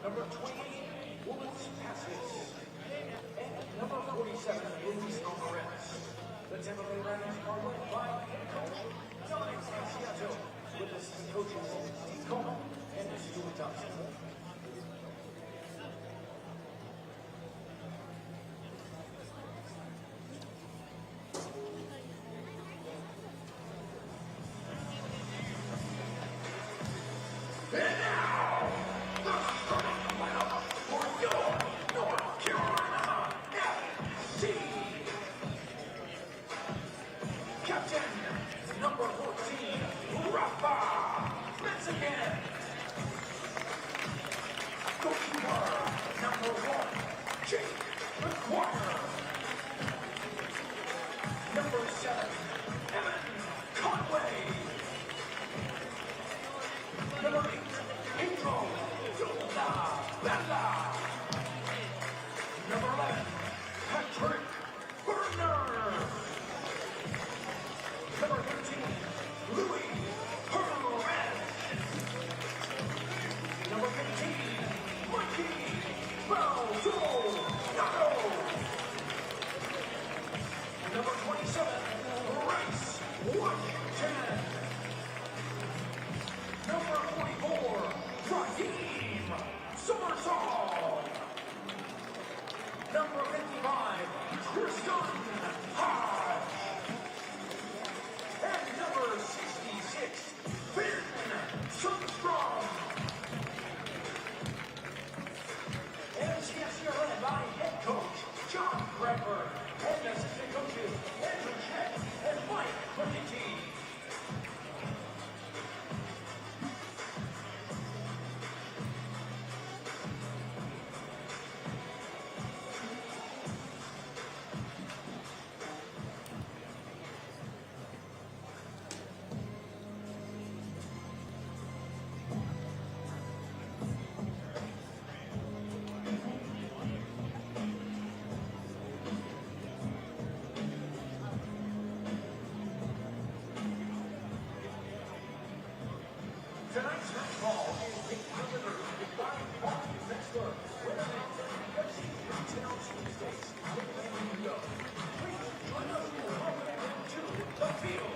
Number 20, Women's Passes. And number 47, Luis Alvarez. The Tampa Bay Rowdies are led by head coach John Seattle, with assistant coaches Steve Conway and Stuart Thompson. Number 14, Rafa. Once again. Goalkeeper, number 1, Jake McGuire. Number 7, Evan Conway. Number 8, Pedro Bella. Number 11, Patrick Burner. Number 13, Louis Perez. Number 15, Mikey Maldonado. Number 27, Bryce Washington. Number 44, Raheem Somersall. Number 55, Tristan Hodge. And number 66, Finn Sundstrom. NCFC are led by head coach John Bradford and assistant coaches Andrew Chet and Mike McGinty. Tonight's match ball is being delivered by Mark Metzler, winner of the NCFC Retail Sweepstakes. Please join us in welcoming them to the field.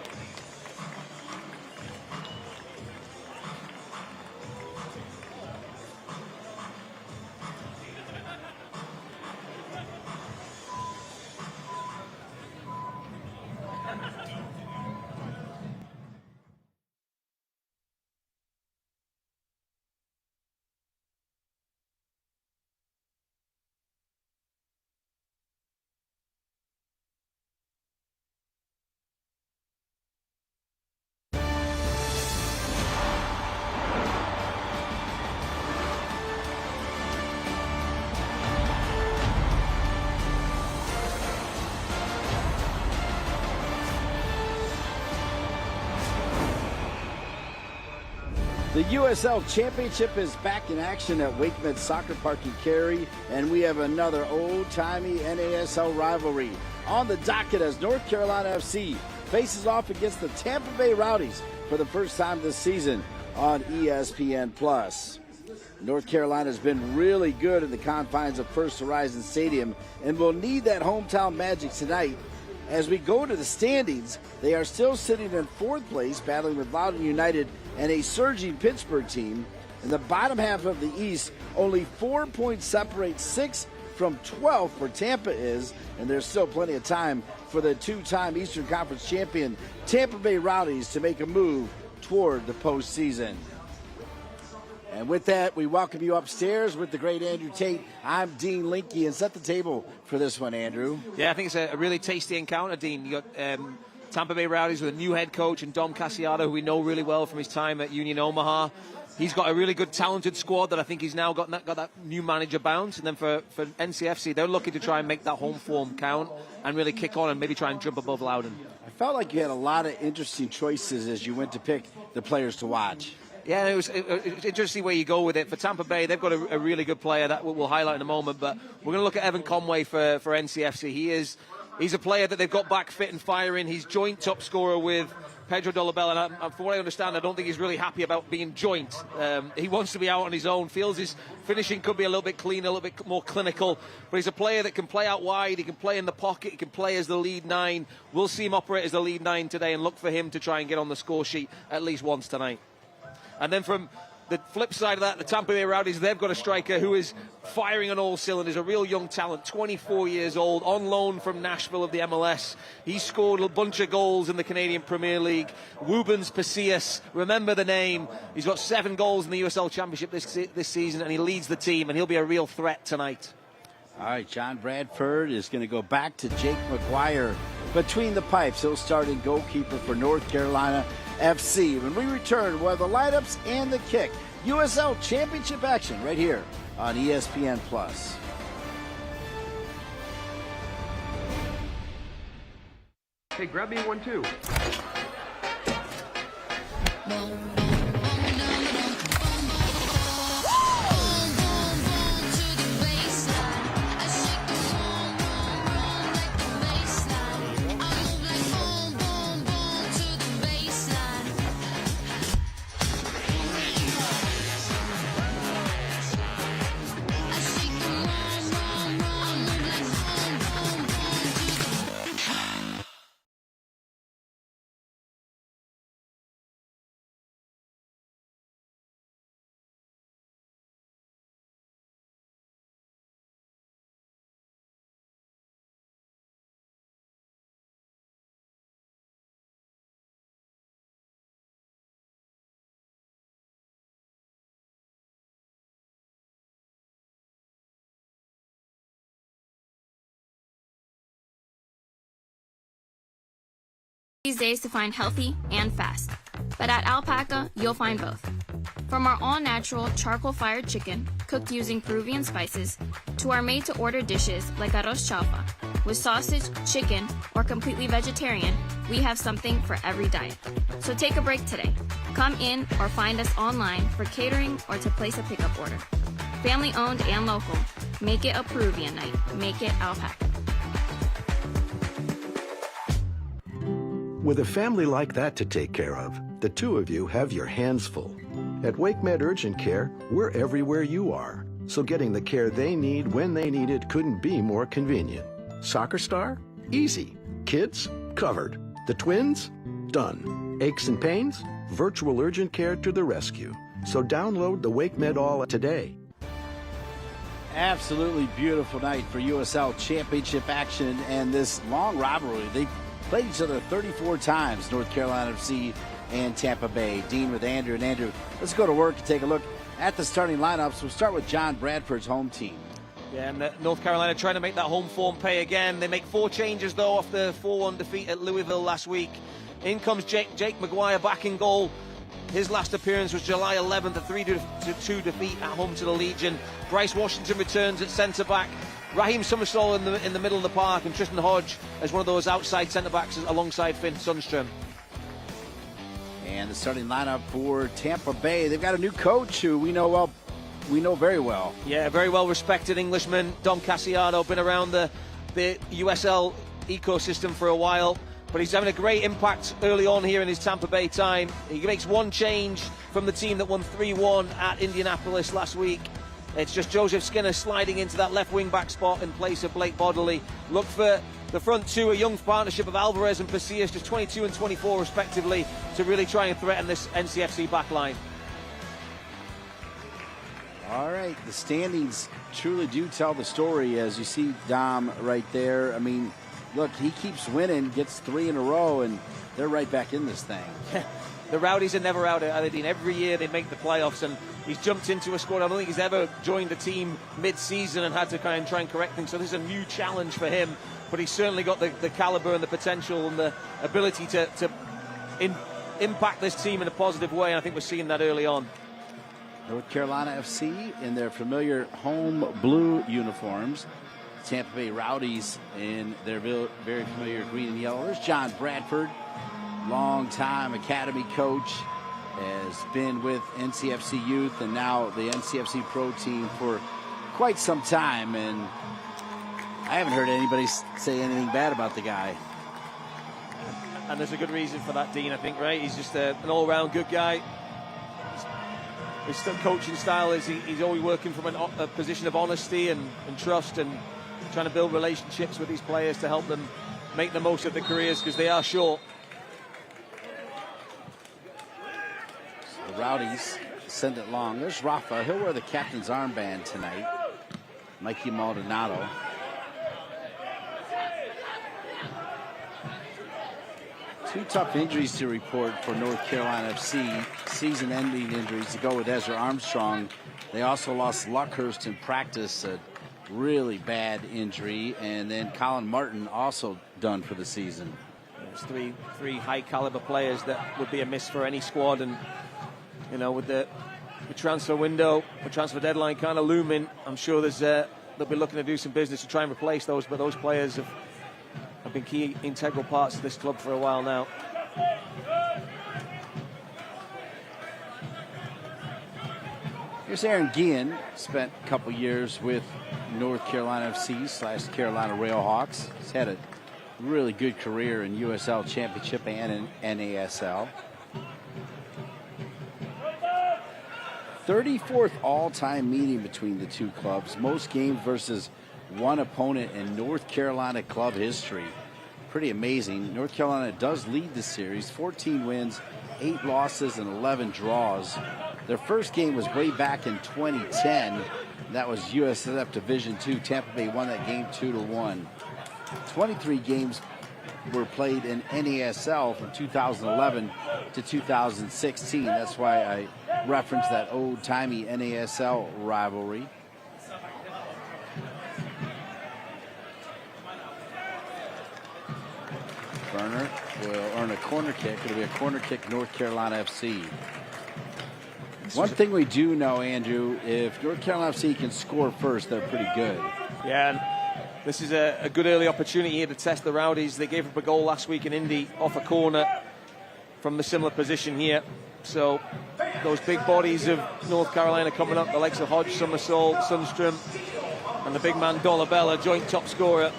The USL Championship is back in action at Wakeman Soccer Park in Cary, and we have another old-timey NASL rivalry on the docket as North Carolina FC faces off against the Tampa Bay Rowdies for the first time this season on ESPN+. North Carolina has been really good in the confines of First Horizon Stadium and will need that hometown magic tonight. As we go to the standings, they are still sitting in fourth place, battling with Loudoun United and a surging Pittsburgh team. In the bottom half of the East, only 4 points separate 6 from 12th where Tampa is, and there's still plenty of time for the two-time Eastern Conference champion Tampa Bay Rowdies to make a move toward the postseason. And with that, we welcome you upstairs with the great Andrew Tate. I'm Dean Linke, and set the table for this one, Andrew. Yeah, I think it's a really tasty encounter, Dean. You got Tampa Bay Rowdies with a new head coach and Dom Casiado, who we know really well from his time at Union Omaha. He's got a really good, talented squad that I think he's now got that new manager bounce. And then for NCFC, they're looking to try and make that home form count and really kick on and maybe try and jump above Loudon. I felt like you had a lot of interesting choices as you went to pick the players to watch. Yeah, it was interesting where you go with it. For Tampa Bay, they've got a really good player that we'll highlight in a moment. But we're going to look at Evan Conway for NCFC. He's a player that they've got back fit and firing. He's joint top scorer with Pedro Dolabella, and from what I understand, I don't think he's really happy about being joint. He wants to be out on his own, feels his finishing could be a little bit cleaner, a little bit more clinical, but he's a player that can play out wide, he can play in the pocket, he can play as the lead 9. We'll see him operate as the lead 9 today and look for him to try and get on the score sheet at least once tonight. And then from the flip side of that, the Tampa Bay Rowdies, they've got a striker who is firing on all cylinders, a real young talent, 24 years old, on loan from Nashville of the MLS. He scored a bunch of goals in the Canadian Premier League. Wubens Pacius, remember the name. He's got 7 goals in the USL Championship this season, and he leads the team, and he'll be a real threat tonight. All right, John Bradford is going to go back to Jake McGuire between the pipes. He'll start in goalkeeper for North Carolina FC. When we return, we'll have the lineups and the kick. USL Championship action right here on ESPN+. Hey, grab me one too. These days to find healthy and fast. But at Alpaca, you'll find both. From our all-natural charcoal-fired chicken, cooked using Peruvian spices, to our made-to-order dishes like arroz chaufa, with sausage, chicken, or completely vegetarian, we have something for every diet. So take a break today. Come in or find us online for catering or to place a pickup order. Family-owned and local. Make it a Peruvian night. Make it Alpaca. With a family like that to take care of, the two of you have your hands full. At WakeMed Urgent Care, we're everywhere you are, so getting the care they need when they need it couldn't be more convenient. Soccer star? Easy. Kids? Covered. The twins? Done. Aches and pains? Virtual urgent care to the rescue. So download the WakeMed All today. Absolutely beautiful night for USL Championship action and this long rivalry. They played each other 34 times, North Carolina FC and Tampa Bay. Dean with Andrew. And Andrew, let's go to work and take a look at the starting lineups. We'll start with John Bradford's home team. Yeah, and North Carolina trying to make that home form pay again. They make 4 changes, though, off the 4-1 defeat at Louisville last week. In comes Jake McGuire back in goal. His last appearance was July 11th, a 3-2 defeat at home to the Legion. Bryce Washington returns at centre-back. Raheem Summersall in the middle of the park, and Tristan Hodge as one of those outside centre-backs alongside Finn Sundstrom. And the starting lineup for Tampa Bay. They've got a new coach who we know very well. Yeah, very well respected Englishman, Dom Casiado, been around the USL ecosystem for a while, but he's having a great impact early on here in his Tampa Bay time. He makes one change from the team that won 3-1 at Indianapolis last week. It's just Joseph Skinner sliding into that left wing-back spot in place of Blake Bodley. Look for the front two, a young partnership of Alvarez and Pacias, just 22 and 24 respectively, to really try and threaten this NCFC back line. All right, the standings truly do tell the story, as you see Dom right there. I mean, look, he keeps winning, gets 3 in a row, and they're right back in this thing. The Rowdies are never out, are they, Dean? Every year they make the playoffs, and He's jumped into a squad. I don't think he's ever joined a team mid-season and had to kind of try and correct things. So this is a new challenge for him. But he's certainly got the caliber and the potential and the ability to impact this team in a positive way. And I think we're seeing that early on. North Carolina FC in their familiar home blue uniforms. Tampa Bay Rowdies in their very familiar green and yellow. There's John Bradford, long-time Academy coach, has been with NCFC Youth and now the NCFC Pro team for quite some time. And I haven't heard anybody say anything bad about the guy. And there's a good reason for that, Dean, I think, right? He's just an all-round good guy. His coaching style is he's always working from a position of honesty and trust, and trying to build relationships with these players to help them make the most of their careers, because they are short. So the Rowdies send it long. There's Rafa. He'll wear the captain's armband tonight. Mikey Maldonado. Two tough injuries to report for North Carolina FC. Season-ending injuries to go with Ezra Armstrong. They also lost Luckhurst in practice, a really bad injury, and then Colin Martin also done for the season. There's three high-caliber players that would be a miss for any squad, and you know, with the transfer window, the transfer deadline kind of looming, I'm sure they'll be looking to do some business to try and replace those. But those players have been key, integral parts of this club for a while now. Here's Aaron Guillen, spent a couple years with North Carolina FC / Carolina Railhawks. He's had a really good career in USL Championship and in NASL. 34th all-time meeting between the two clubs. Most games versus one opponent in North Carolina club history. Pretty amazing. North Carolina does lead the series. 14 wins, 8 losses, and 11 draws. Their first game was way back in 2010. That was USL Division II. Tampa Bay won that game 2-1. 23 games were played in NASL from 2011 to 2016. That's why I referenced that old-timey NASL rivalry. Burner will earn a corner kick. It'll be a corner kick, North Carolina FC. One thing we do know, Andrew, if North Carolina FC can score first, they're pretty good. Yeah, and this is a good early opportunity here to test the Rowdies. They gave up a goal last week in Indy off a corner from the similar position here. So those big bodies of North Carolina coming up, the likes of Hodge, Somersault, Sundstrom, and the big man Dolabella, joint top scorer.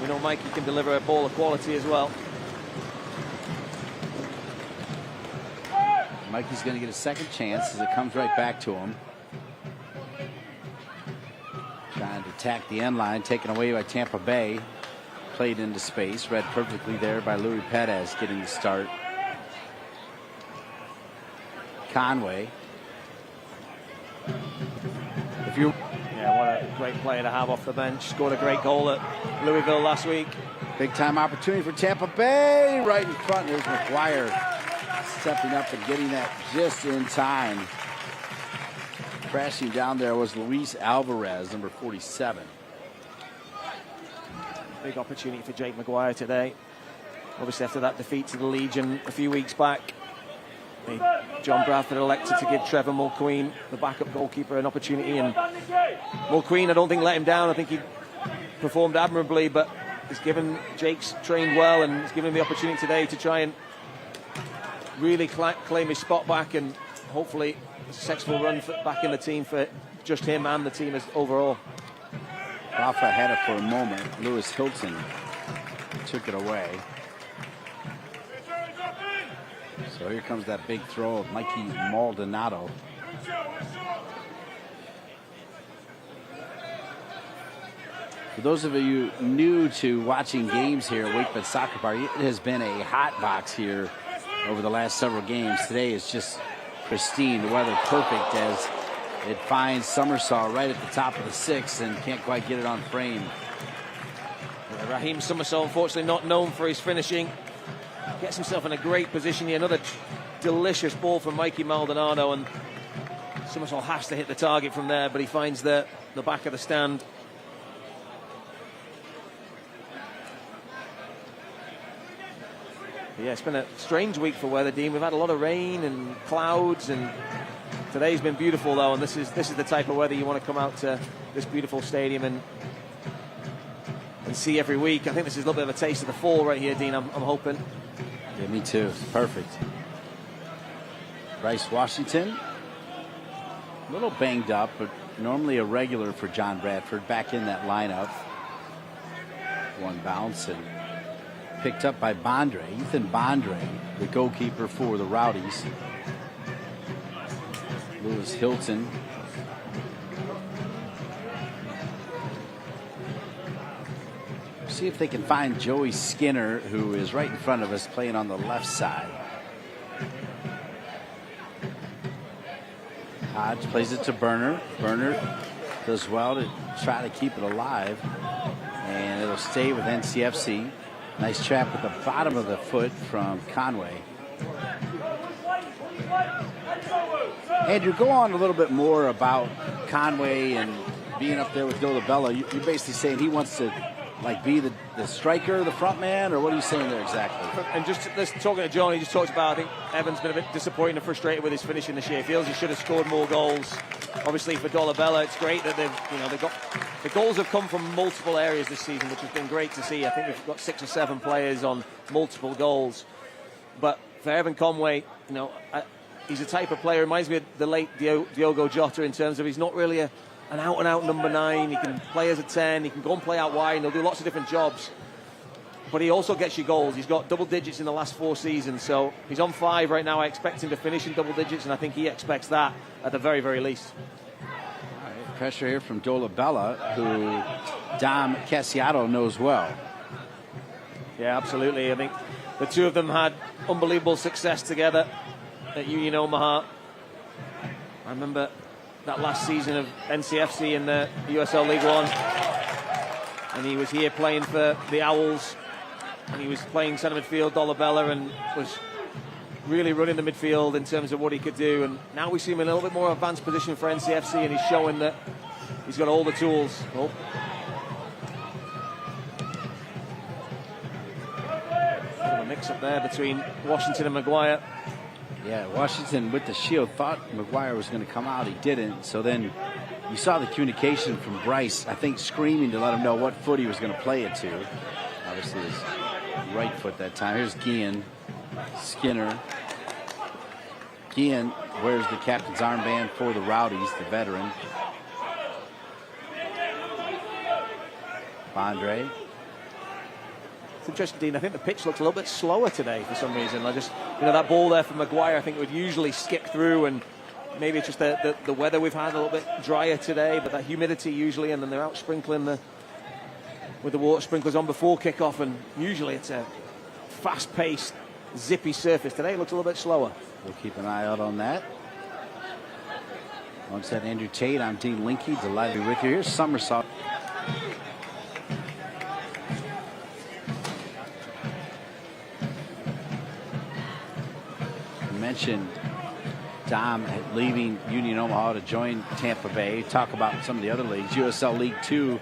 We know Mikey can deliver a ball of quality as well. Mikey's going to get a second chance as it comes right back to him. Trying to attack the end line, taken away by Tampa Bay. Played into space, read perfectly there by Louis Perez, getting the start. Conway. Yeah, what a great player to have off the bench. Scored a great goal at Louisville last week. Big time opportunity for Tampa Bay. Right in front. There's McGuire stepping up and getting that just in time. Crashing down there was Luis Alvarez, number 47. Big opportunity for Jake McGuire today. Obviously after that defeat to the Legion a few weeks back, John Bradford elected to give Trevor Mulqueen, the backup goalkeeper, an opportunity, and Mulqueen, I don't think, let him down. I think he performed admirably, but he's given Jake's trained well, and he's given him the opportunity today to try and really claim his spot back, and hopefully a successful run back in the team for just him and the team as overall. Rafa had it for a moment. Lewis Hilton took it away. So here comes that big throw of Mikey Maldonado. For those of you new to watching games here at Wakeman Soccer Park, it has been a hot box here over the last several games. Today is just pristine. The weather perfect as it finds Somersault right at the top of the 6 and can't quite get it on frame. Raheem Somersault, unfortunately not known for his finishing. Gets himself in a great position here. Another delicious ball from Mikey Maldonado, and Summersall has to hit the target from there, but he finds the back of the stand. But yeah, it's been a strange week for weather, Dean. We've had a lot of rain and clouds, and today's been beautiful though, and this is the type of weather you want to come out to this beautiful stadium and see every week. I think this is a little bit of a taste of the fall right here, Dean. I'm hoping. Yeah, me too. It's perfect. Bryce Washington, a little banged up, but normally a regular for John Bradford, back in that lineup. One bounce and picked up by Bondre, Ethan Bondre, the goalkeeper for the Rowdies. Lewis Hilton. See if they can find Joey Skinner, who is right in front of us, playing on the left side. Hodge plays it to Burner. Burner does well to try to keep it alive. And it'll stay with NCFC. Nice trap at the bottom of the foot from Conway. Andrew, go on a little bit more about Conway and being up there with Dolabella. You're basically saying he wants to be the striker, the front man, or what are you saying there exactly? And just talking to John, he just talked about, I think Evan's been a bit disappointed and frustrated with his finishing this year. Feels he should have scored more goals. Obviously for Dolabella, it's great that they've got the goals have come from multiple areas this season, which has been great to see. I think we've got 6 or 7 players on multiple goals. But for Evan Conway, he's a type of player, reminds me of the late Diogo Jota in terms of he's not really an out-and-out number 9. He can play as a 10. He can go and play out wide, and he'll do lots of different jobs. But he also gets you goals. He's got double digits in the last 4 seasons, so he's on 5 right now. I expect him to finish in double digits, and I think he expects that at the very, very least. All right, pressure here from Dolabella, who Dom Casiato knows well. Yeah, absolutely. I think the two of them had unbelievable success together at Union Omaha. I remember that last season of NCFC in the USL League One, and he was here playing for the Owls, and he was playing centre midfield, Dolabella, and was really running the midfield in terms of what he could do. And now we see him in a little bit more advanced position for NCFC, and he's showing that he's got all the tools. Oh. A mix up there between Washington and Maguire. Yeah, Washington with the shield thought Maguire was going to come out. He didn't. So then you saw the communication from Bryce, I think, screaming to let him know what foot he was going to play it to. Obviously his right foot that time. Here's Guillen, Skinner. Guillen wears the captain's armband for the Rowdies, the veteran. Bondre. It's interesting, Dean. I think the pitch looks a little bit slower today for some reason. That ball there from Maguire, I think would usually skip through, and maybe it's just the weather we've had a little bit drier today, but that humidity usually, and then they're out sprinkling with the water sprinklers on before kickoff, and usually it's a fast-paced, zippy surface. Today it looks a little bit slower. We'll keep an eye out on that. Alongside Andrew Tate, I'm Dean Linke. Delighted to be with you. Here's Somersault. Mentioned Dom leaving Union Omaha to join Tampa Bay. Talk about some of the other leagues. USL League Two,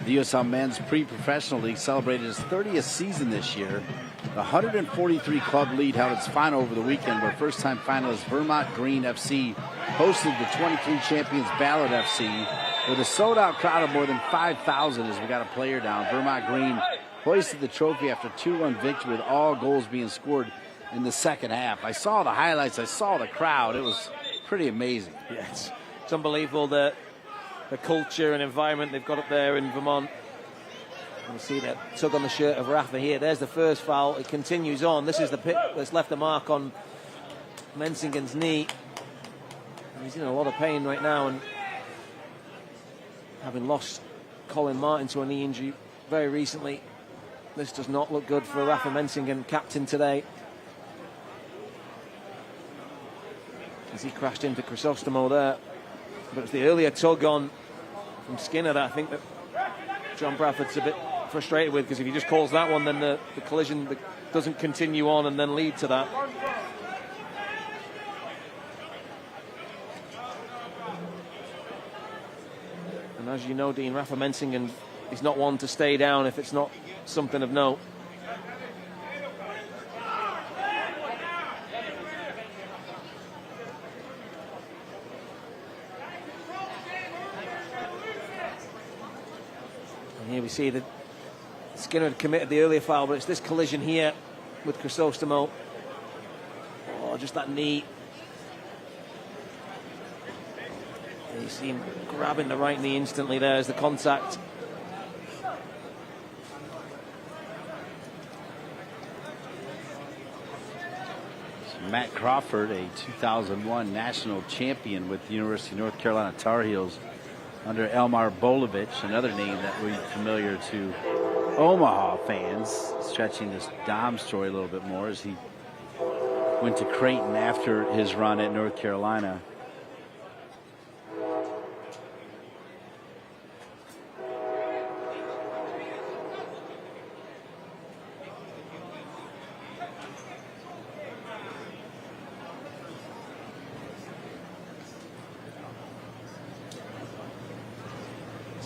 the USL Men's Pre-Professional League, celebrated its 30th season this year. The 143 club league held its final over the weekend, where first-time finalist Vermont Green FC hosted the 23 champions Ballard FC with a sold-out crowd of more than 5,000 as we got a player down. Vermont Green hoisted the trophy after 2-1 victory with all goals being scored in the second half. I saw the highlights. I saw the crowd. It was pretty amazing. Yes, it's unbelievable the culture and environment they've got up there in Vermont. You see that tug on the shirt of Rafa here. There's the first foul. It continues on. This is the pit that's left a mark on Mensingen's knee. He's in a lot of pain right now, and having lost Colin Martin to a knee injury very recently, this does not look good for Rafa Mensingen, captain today. As he crashed into Chrysostomo there. But it's the earlier tug on from Skinner that I think that John Bradford's a bit frustrated with, because if he just calls that one, then the collision doesn't continue on and then lead to that. And as you know, Dean, Rafa Mensingen is not one to stay down if it's not something of note. And here we see that Skinner had committed the earlier foul, but it's this collision here with Chrysostamo. Oh, just that knee. You see him grabbing the right knee instantly there as the contact. Matt Crawford, a 2001 national champion with the University of North Carolina Tar Heels under Elmar Bolovich, another name that will be familiar to Omaha fans, stretching this Dom story a little bit more as he went to Creighton after his run at North Carolina.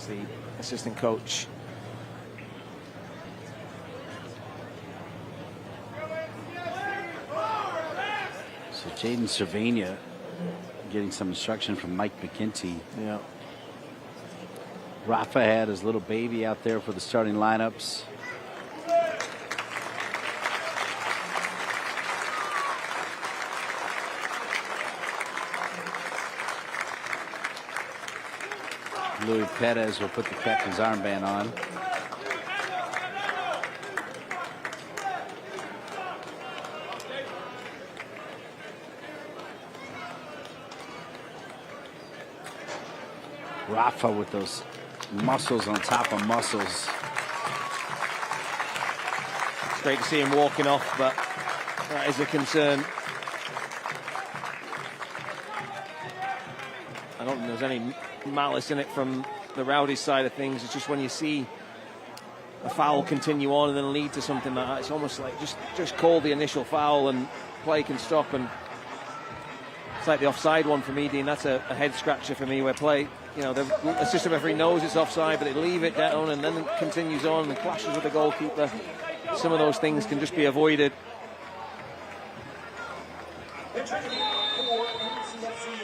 The assistant coach. So Jaden Cervania getting some instruction from Mike McGinty. Yeah. Rafa had his little baby out there for the starting lineups. Louis Perez will put the captain's armband on. Rafa with those muscles on top of muscles. It's great to see him walking off, but that is a concern. I don't think there's any malice in it from the Rowdies side of things. It's just when you see a foul continue on and then lead to something like that, it's almost like just call the initial foul and play can stop. And it's like the offside one for me, Dean. That's a head scratcher for me, where play, you know, the assistant referee knows it's offside, but they leave it down and then it continues on and clashes with the goalkeeper. Some of those things can just be avoided.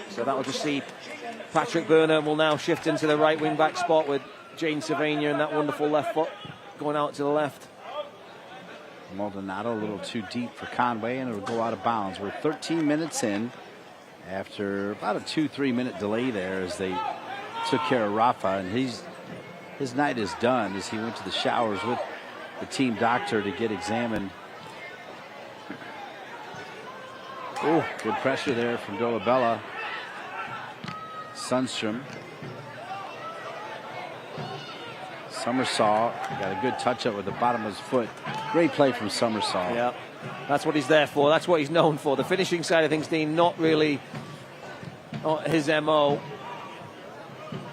So that'll just see Patrick Burnham will now shift into the right wing back spot with Jane Cervania and that wonderful left foot going out to the left. Maldonado a little too deep for Conway, and it'll go out of bounds. We're 13 minutes in after about a 2-3 minute delay there as they took care of Rafa, and his night is done as he went to the showers with the team doctor to get examined. Oh, good pressure there from Dolabella. Sundstrom. Summersaw got a good touch up with the bottom of his foot. Great play from Summersaw. Yeah, that's what he's there for. That's what he's known for. The finishing side of things, Dean, not really his MO.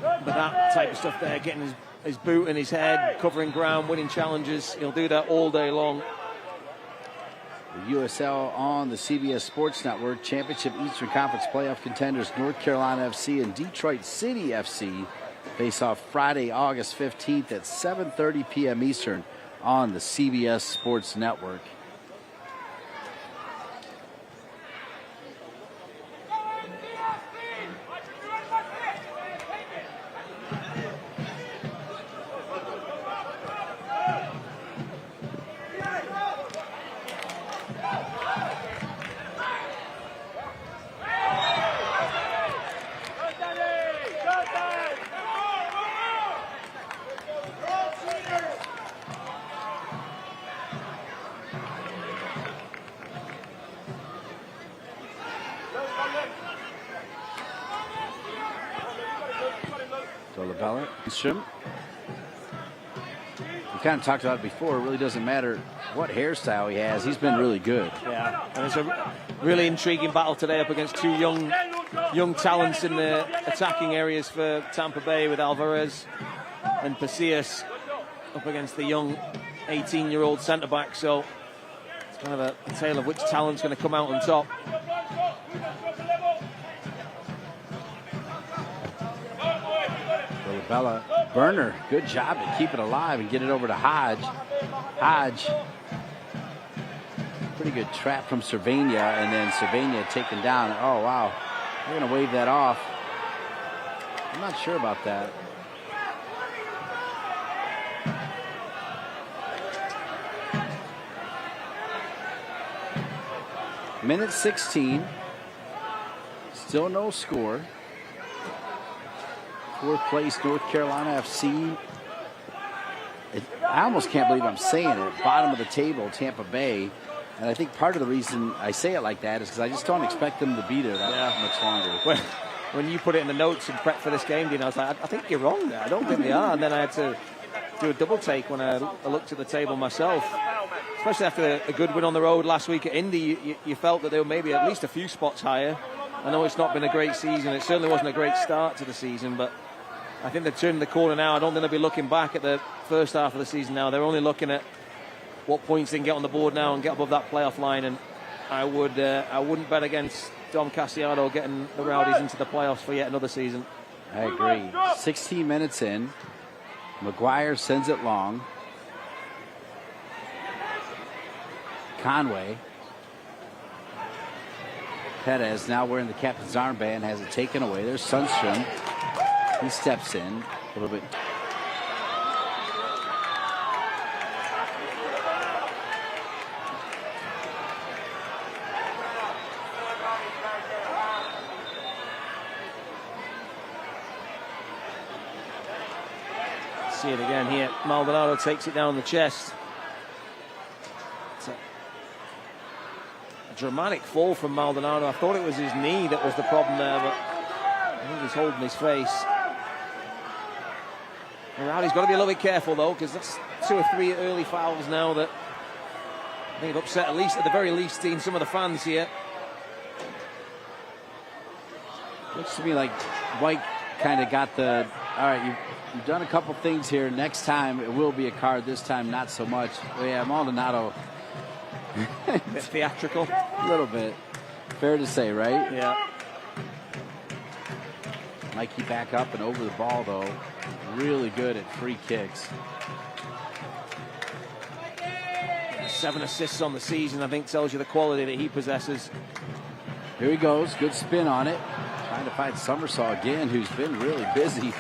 But that type of stuff there, getting his boot in his head, covering ground, winning challenges, he'll do that all day long. The USL on the CBS Sports Network. Championship Eastern Conference playoff contenders North Carolina FC and Detroit City FC face off Friday, August 15th at 7:30 p.m. Eastern on the CBS Sports Network. We kind of talked about it before. It really doesn't matter what hairstyle he has. He's been really good. Yeah, and it's a really intriguing battle today up against two young talents in the attacking areas for Tampa Bay, with Alvarez and Pasillas up against the young 18-year-old centre-back. So it's kind of a tale of which talent's going to come out on top. Dolabella. Burner, good job to keep it alive and get it over to Hodge. Hodge. Pretty good trap from Cervania, and then Cervania taken down. Oh, wow. They're going to wave that off. I'm not sure about that. Minute 16. Still no score. Fourth place, North Carolina FC. I almost can't believe I'm saying it. Bottom of the table, Tampa Bay. And I think part of the reason I say it like that is because I just don't expect them to be there that much longer. When you put it in the notes and prep for this game, Dean, I was like, I think you're wrong there. I don't think they are. And then I had to do a double take when I looked at the table myself. Especially after a good win on the road last week at Indy, you felt that they were maybe at least a few spots higher. I know it's not been a great season. It certainly wasn't a great start to the season, but I think they're turning the corner now. I don't think they'll be looking back at the first half of the season now. They're only looking at what points they can get on the board now and get above that playoff line. And I wouldn't bet against Dom Cassiano getting the Rowdies into the playoffs for yet another season. I agree. 16 minutes in. McGuire sends it long. Conway. Perez now wearing the captain's armband has it taken away. There's Sundstrom. He steps in a little bit. See it again here. Maldonado takes it down the chest. It's a dramatic fall from Maldonado. I thought it was his knee that was the problem there, but I think he's holding his face. Rowdy's got to be a little bit careful though, because that's 2 or 3 early fouls now that I think have upset at the very least some of the fans here. Looks to me like White kind of got the, all right, you've done a couple things here. Next time it will be a card. This time not so much. But yeah, Maldonado. A bit theatrical. A little bit. Fair to say, right? Yeah. Mikey back up and over the ball, though. Really good at free kicks. 7 assists on the season, I think, tells you the quality that he possesses. Here he goes. Good spin on it. Trying to find Somersault again, who's been really busy.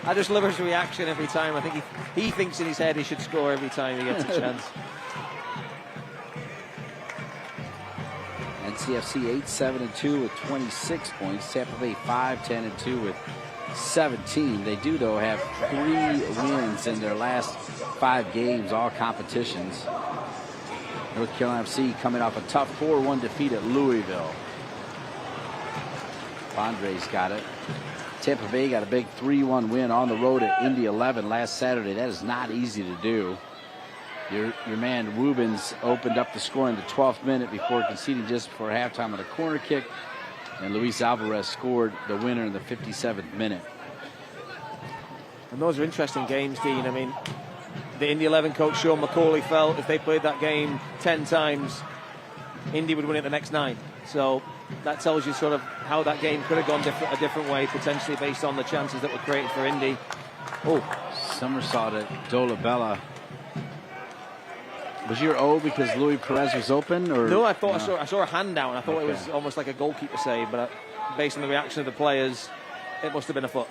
I just love his reaction every time. I think he thinks in his head he should score every time he gets a chance. NCFC 8-7-2 with 26 points. Tampa Bay 5-10-2 with 17. They do, though, have 3 wins in their last 5 games, all competitions. North Carolina FC coming off a tough 4-1 defeat at Louisville. Bondre's got it. Tampa Bay got a big 3-1 win on the road at Indy 11 last Saturday. That is not easy to do. Your man Rubens opened up the score in the 12th minute before conceding just before halftime on a corner kick. And Luis Alvarez scored the winner in the 57th minute. And those are interesting games, Dean. I mean, the Indy 11 coach Sean McCauley felt if they played that game 10 times, Indy would win it the next 9. So that tells you sort of how that game could have gone a different way, potentially based on the chances that were created for Indy. Oh, somersault at Dolabella. Was your O because Luis Perez was open? Or no, I thought I saw a hand down. I thought it was almost like a goalkeeper save, but based on the reaction of the players, it must have been a foot.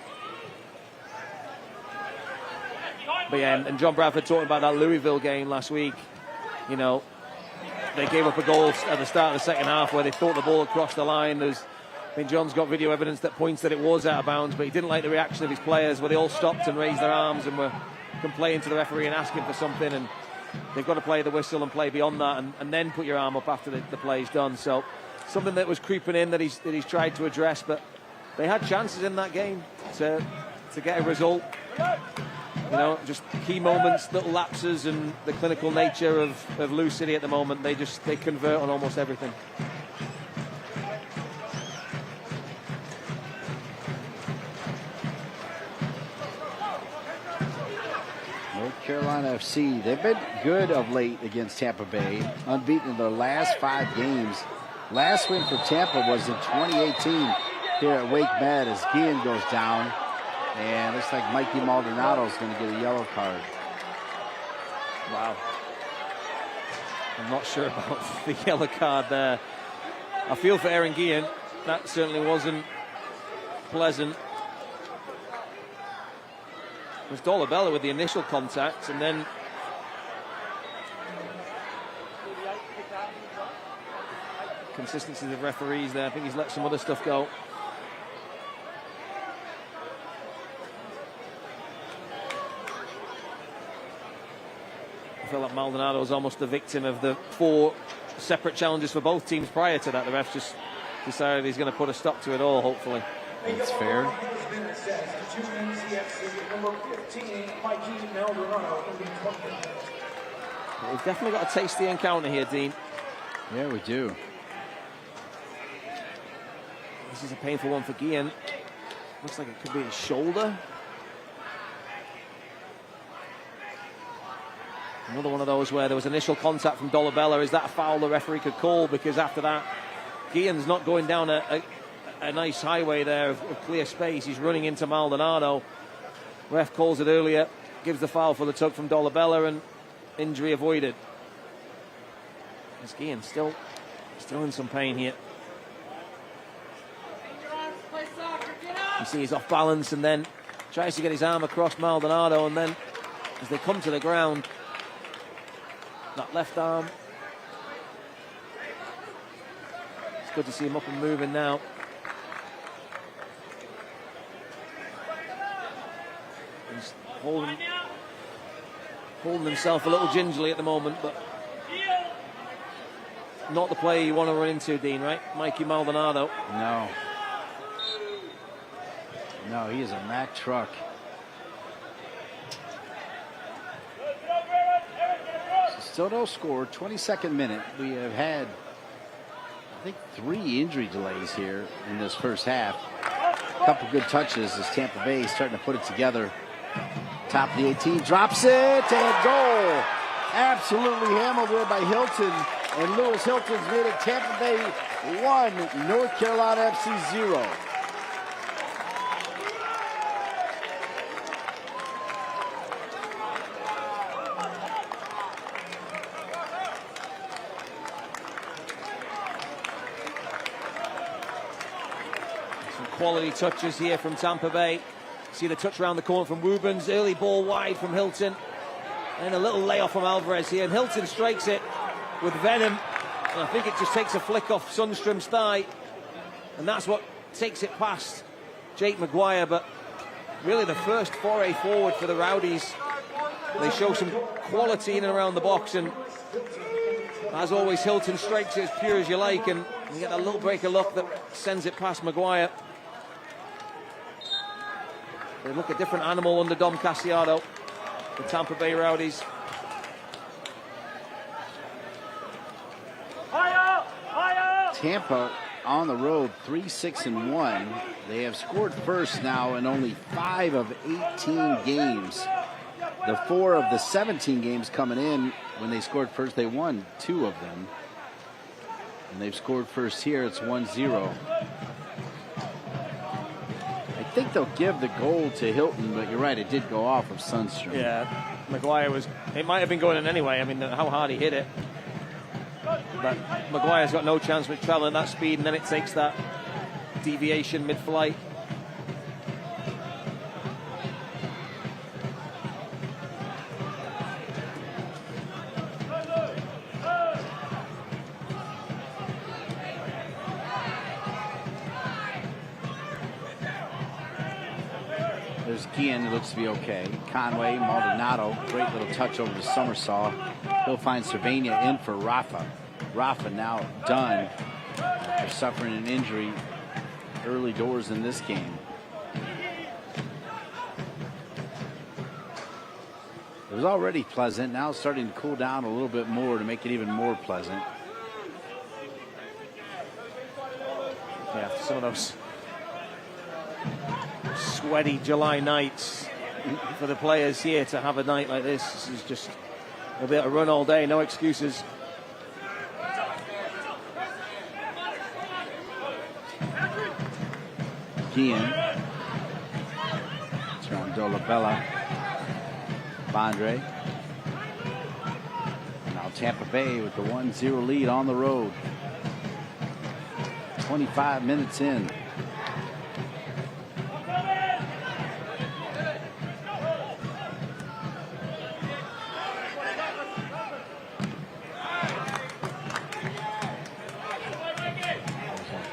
But yeah, and John Bradford talking about that Louisville game last week. You know, they gave up a goal at the start of the second half where they thought the ball had crossed the line. I think John's got video evidence that points that it was out of bounds, but he didn't like the reaction of his players where they all stopped and raised their arms and were complaining to the referee and asking for something. And they've got to play the whistle and play beyond that and then put your arm up after the play's done. So something that was creeping in that he's tried to address, but they had chances in that game to get a result. You know, just key moments, little lapses, and the clinical nature of Lou City at the moment. They convert on almost everything. North Carolina FC, they've been good of late against Tampa Bay, unbeaten in their last 5 games. Last win for Tampa was in 2018 here at Wake Med as Guillen goes down. And looks like Mikey Maldonado is going to get a yellow card. Wow. I'm not sure about the yellow card there. I feel for Aaron Guillen. That certainly wasn't pleasant. It was Dolabella with the initial contact, and then consistency of the referees there. I think he's let some other stuff go. I feel like Maldonado was almost the victim of the 4 separate challenges for both teams prior to that. The ref just decided he's going to put a stop to it all, hopefully. That's fair. We've definitely got a tasty encounter here, Dean. Yeah, we do. This is a painful one for Guillen. Looks like it could be his shoulder. Another one of those where there was initial contact from Dolabella. Is that a foul the referee could call? Because after that, Guillen's not going down a nice highway there of clear space. He's running into Maldonado. Ref calls it earlier, gives the foul for the tug from Dolabella, and injury avoided. As Guillen still in some pain here. You see he's off balance and then tries to get his arm across Maldonado, and then as they come to the ground, that left arm. It's good to see him up and moving now. He's holding himself a little gingerly at the moment, but not the player you want to run into, Dean, right? Mikey Maldonado. No, he is a Mack truck. Still no score, 22nd minute. We have had, I think, 3 injury delays here in this first half. A couple good touches as Tampa Bay is starting to put it together. Top of the 18, drops it, and goal. Absolutely hammered there by Hilton, and Lewis Hilton's made it Tampa Bay 1, North Carolina FC 0. Quality touches here from Tampa Bay. See the touch around the corner from Rubens. Early ball wide from Hilton. And a little layoff from Alvarez here. And Hilton strikes it with venom. And I think it just takes a flick off Sundstrom's thigh. And that's what takes it past Jake Maguire. But really the first foray forward for the Rowdies. They show some quality in and around the box. And as always, Hilton strikes it as pure as you like. And you get a little break of luck that sends it past Maguire. They look a different animal under Dom Casiado, the Tampa Bay Rowdies. Tampa on the road, 3-6-1. They have scored first now in only 5 of 18 games. The 4 of the 17 games coming in, when they scored first, they won 2 of them. And they've scored first here. It's 1-0. I think they'll give the goal to Hilton, but you're right, it did go off of Sundstrom. Yeah, Maguire was, it might have been going in anyway. I mean, how hard he hit it. But Maguire's got no chance with traveling that speed, and then it takes that deviation mid-flight. There's Guillen, who looks to be okay. Conway, Maldonado, great little touch over the somersault. He'll find Cervania in for Rafa. Rafa now done after suffering an injury early doors in this game. It was already pleasant. Now it's starting to cool down a little bit more to make it even more pleasant. Yeah, some of those sweaty July nights for the players here to have a night like this. This is just, they'll be able to run all day, no excuses. Guillen. Dolabella. Bondre. Now Tampa Bay with the 1-0 lead on the road. 25 minutes in.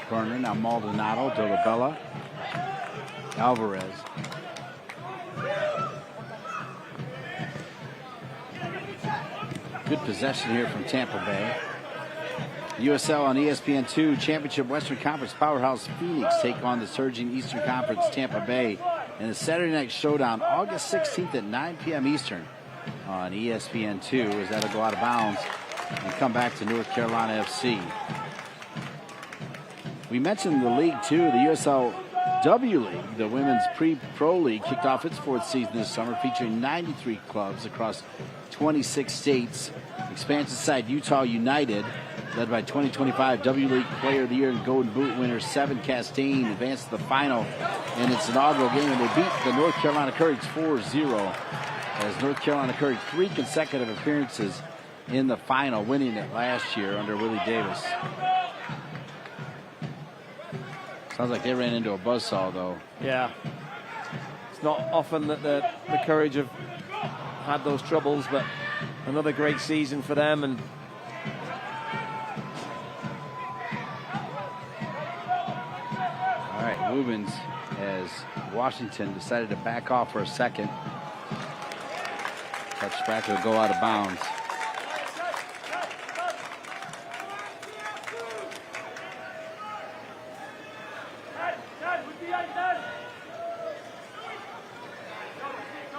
Corner now. Maldonado, Dolabella, Alvarez. Good possession here from Tampa Bay. USL on ESPN2 Championship Western Conference powerhouse Phoenix take on the surging Eastern Conference Tampa Bay in the Saturday night showdown August 16th at 9 p.m. Eastern on ESPN2 as that'll go out of bounds and come back to North Carolina FC. We mentioned the League Two, the USL W League, the women's pre-pro league, kicked off its fourth season this summer, featuring 93 clubs across 26 states. Expansion side Utah United, led by 2025 W League Player of the Year and Golden Boot winner Seven Castaigne, advanced to the final in its inaugural game, and they beat the North Carolina Courage 4-0 as North Carolina Courage 3 consecutive appearances in the final, winning it last year under Willie Davis. Sounds like they ran into a buzzsaw, though. Yeah. It's not often that the Courage have had those troubles, but another great season for them. And all right, Rubens, as Washington decided to back off for a second. Touchback will go out of bounds.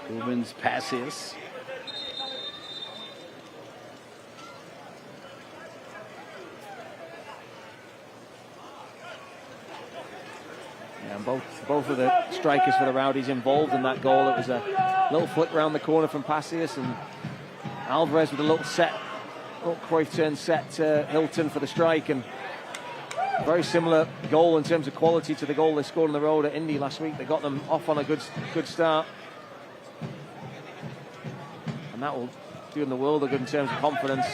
Rubens, Passius. Yeah, and both of the strikers for the Rowdies involved in that goal. It was a little flick round the corner from Passius, and Alvarez with a little Cruyff turn set to Hilton for the strike, and very similar goal in terms of quality to the goal they scored on the road at Indy last week. They got them off on a good start. And that will do them the world of good in terms of confidence.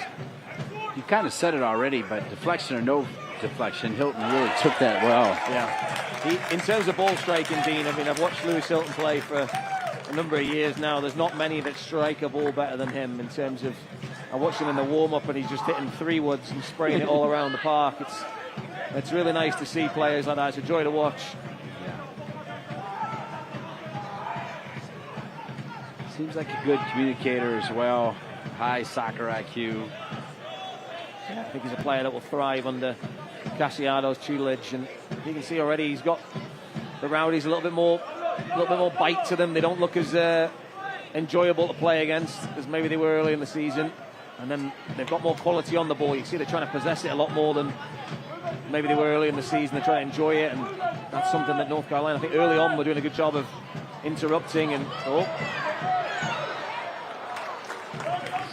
You kind of said it already, but deflection or no deflection, Hilton really took that well. Yeah. In terms of ball striking, Dean, I mean, I've watched Lewis Hilton play for a number of years now. There's not many that strike a ball better than him in terms of, I watched him in the warm-up and he's just hitting 3-woods and spraying it all around the park. It's really nice to see players like that. It's a joy to watch. Seems like a good communicator as well. High soccer IQ. Yeah, I think he's a player that will thrive under Casiado's tutelage, and you can see already he's got the Rowdies a little bit more bite to them. They don't look as enjoyable to play against as maybe they were early in the season, and then they've got more quality on the ball. You see they're trying to possess it a lot more than maybe they were early in the season. They're trying to enjoy it, and that's something that North Carolina, I think early on, were doing a good job of interrupting. And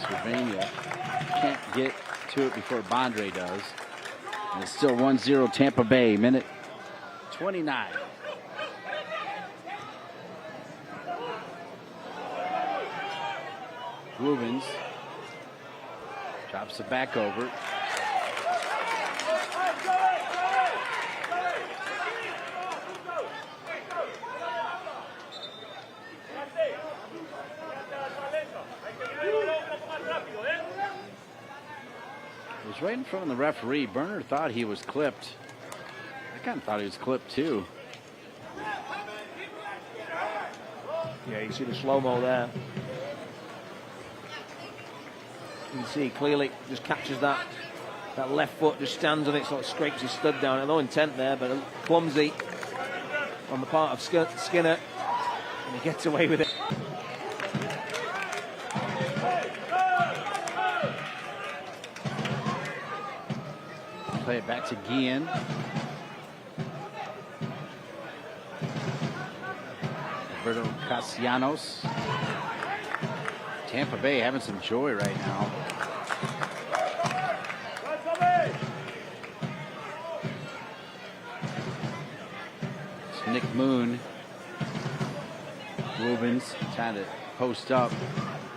Slovenia can't get to it before Bondre does. And it's still 1-0 Tampa Bay, minute 29. Rubens drops it back over. It was right in front of the referee. Berner thought he was clipped. I kind of thought he was clipped too. Yeah, you see the slow-mo there. You can see clearly just catches that left foot, just stands on it, sort of scrapes his stud down. No intent there, but clumsy on the part of Skinner, and he gets away with it. Play it back to Guillen. Roberto Castellanos. Tampa Bay having some joy right now. It's Nick Moon. Rubens trying to post up.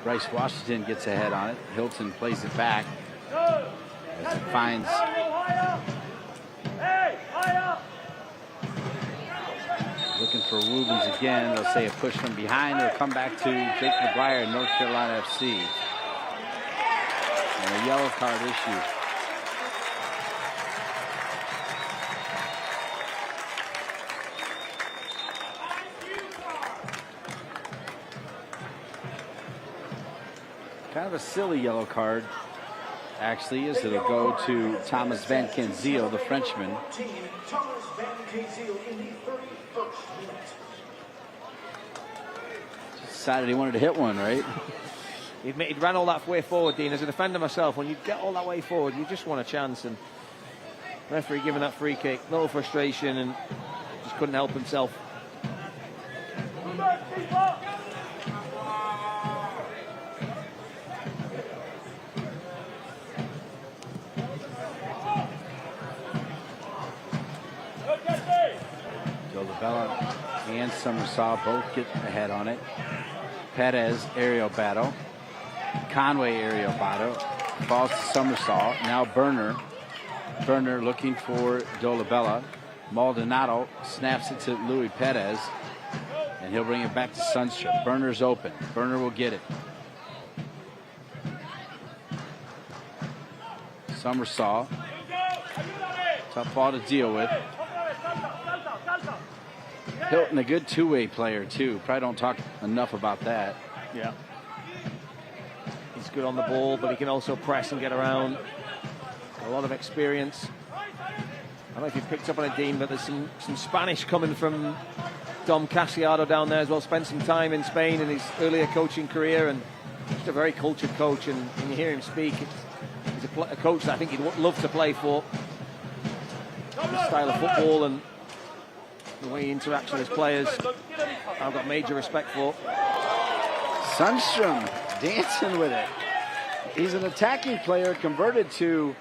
Bryce Washington gets ahead on it. Hilton plays it back. As it finds looking for Rubens again. They'll say a push from behind. They'll come back to Jake McGuire in North Carolina FC. And a yellow card issue. Kind of a silly yellow card, actually, as it'll go to Thomas Van Kenzeel, the Frenchman. Thomas Van Kenzeel in the 31st minute. Decided he wanted to hit one, right? He ran all that way forward, Dean. As a defender myself, when you get all that way forward, you just want a chance. And referee giving that free kick, little frustration, and just couldn't help himself. Bella and Summersaw both get ahead on it. Perez aerial battle. Conway aerial battle. Falls to Summersaw. Now Burner. Burner looking for Dolabella. Maldonado snaps it to Louis Perez. And he'll bring it back to Sundstrom. Burner's open. Burner will get it. Summersaw. Tough ball to deal with. Hilton, a good two-way player, too. Probably don't talk enough about that. Yeah. He's good on the ball, but he can also press and get around. A lot of experience. I don't know if you picked up on it, Dean, but there's some Spanish coming from Dom Casiado down there as well. Spent some time in Spain in his earlier coaching career, and just a very cultured coach. And when you hear him speak, he's a coach that I think he'd love to play for. The style of football and the way he interacts with his players, I've got major respect for. Sundstrom dancing with it. He's an attacking player converted to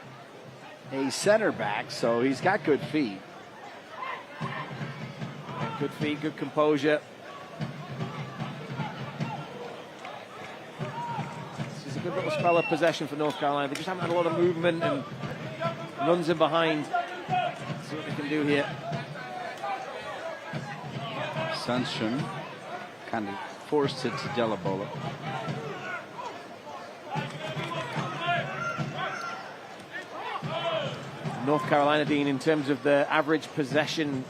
a center back, so he's got good feet. Good feet, good composure. This is a good little spell of possession for North Carolina. They just haven't had a lot of movement and runs in behind. Let's see what they can do here. Sundstrom kind of forced it to Delabola. North Carolina, Dean, in terms of the average possession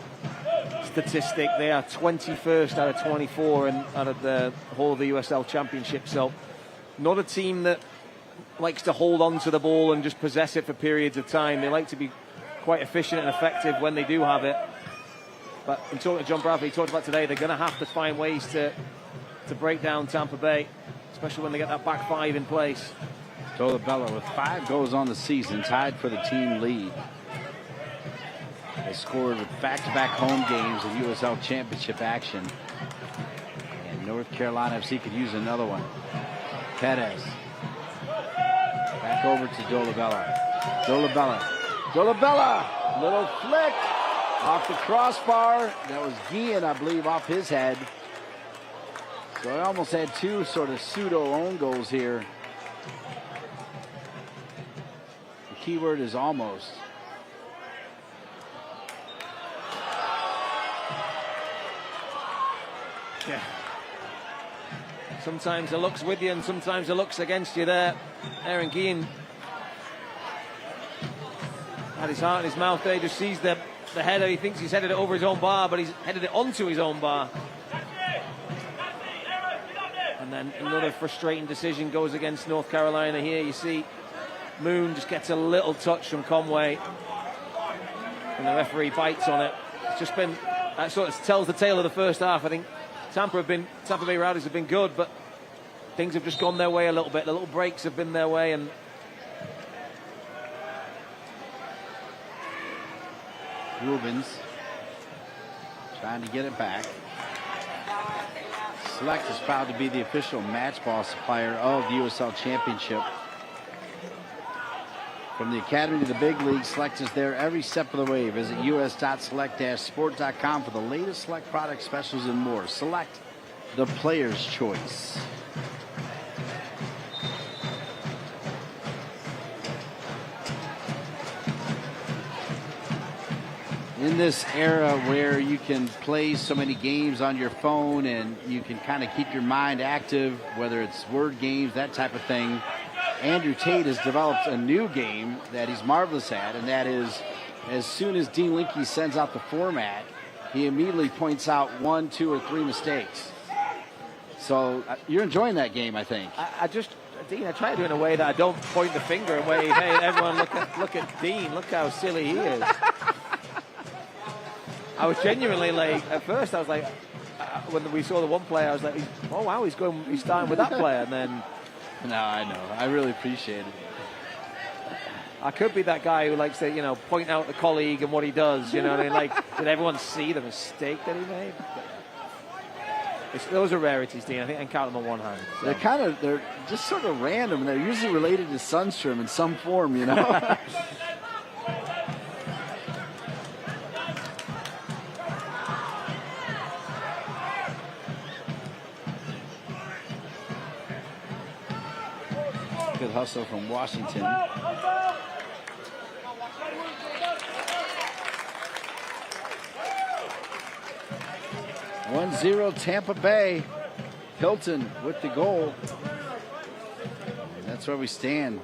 statistic, they are 21st out of 24 and out of the whole of the USL Championship. So not a team that likes to hold on to the ball and just possess it for periods of time. They like to be quite efficient and effective when they do have it. But in talking to John Bradley, he talked about today, they're going to have to find ways to break down Tampa Bay, especially when they get that back five in place. Dolabella with 5 goals on the season, tied for the team lead. They scored with back-to-back home games of USL Championship action. And North Carolina FC could use another one. Perez. Back over to Dolabella. Dolabella! Little flick off the crossbar. That was Guillen, I believe, off his head. So I almost had 2 sort of pseudo own goals here. The key word is almost. Yeah. Sometimes the luck's with you and sometimes the luck's against you there. Aaron Guillen had his heart in his mouth there. He just sees the header. He thinks he's headed it over his own bar, but he's headed it onto his own bar. And then another frustrating decision goes against North Carolina here. You see Moon just gets a little touch from Conway, and the referee bites on it. It's just been, that sort of tells the tale of the first half. I think Tampa Bay Rowdies have been good, but things have just gone their way a little bit. The little breaks have been their way, and Rubens trying to get it back. Select is proud to be the official match ball supplier of the USL Championship. From the Academy to the big league, Select is there every step of the way. Visit us.select-sport.com for the latest Select product specials and more. Select, the player's choice. In this era where you can play so many games on your phone and you can kind of keep your mind active, whether it's word games, that type of thing, Andrew Tate has developed a new game that he's marvelous at, and that is as soon as Dean Linke sends out the format, he immediately points out 1, 2, or 3 mistakes. So you're enjoying that game, I think. Dean, I try to do it in a way that I don't point the finger and wave, hey, everyone, look at Dean, look how silly he is. I was genuinely like, at first I was like, when we saw the one player, I was like, oh wow, he's starting with that player, and then. No, I know. I really appreciate it. I could be that guy who likes to, point out the colleague and what he does, what I mean? Like, did everyone see the mistake that he made? Those are rarities, Dean. I think I can count them on one hand. So. They're just sort of random. They're usually related to Sundstrom in some form, Good hustle from Washington. 1-0 Tampa Bay. Hilton with the goal. And that's where we stand.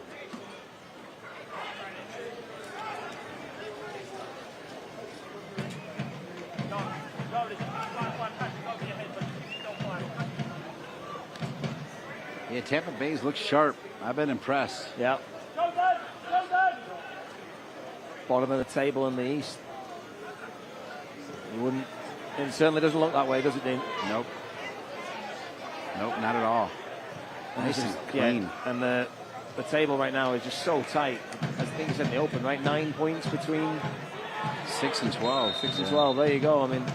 Yeah, Tampa Bay's look sharp. I've been impressed. Yeah. Bottom of the table in the East. It certainly doesn't look that way, does it, Dean? Nope. Nope, not at all. Nice and clean. Yeah, and the table right now is just so tight. I think it's in the open, right? 9 points between 6 and 12. 6 and 12. There you go. I mean,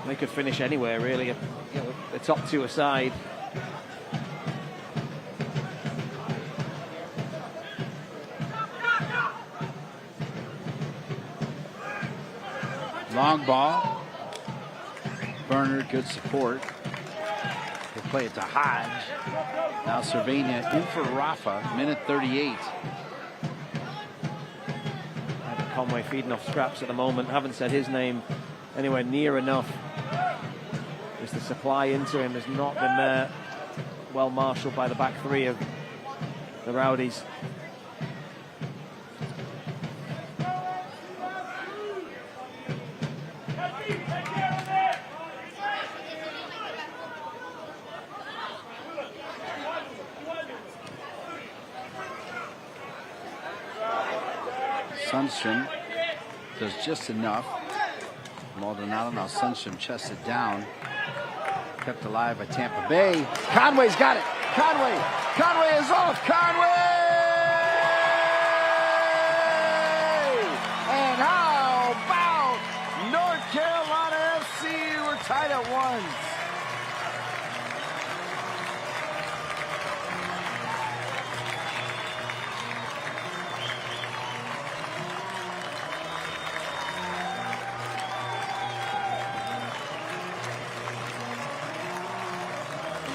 they could finish anywhere, really. The top two aside. Long ball. Burner, good support. They play it to Hodge. Now Cervania in for Rafa, minute 38. Conway feeding off scraps at the moment. Haven't said his name anywhere near enough. Just the supply into him has not been there. Well marshaled by the back three of the Rowdies. Sundstrom does just enough. Maldonado, now Sundstrom chests it down. Kept alive by Tampa Bay. Conway's got it. Conway is off. Conway! And how about North Carolina FC? We're tied at 1.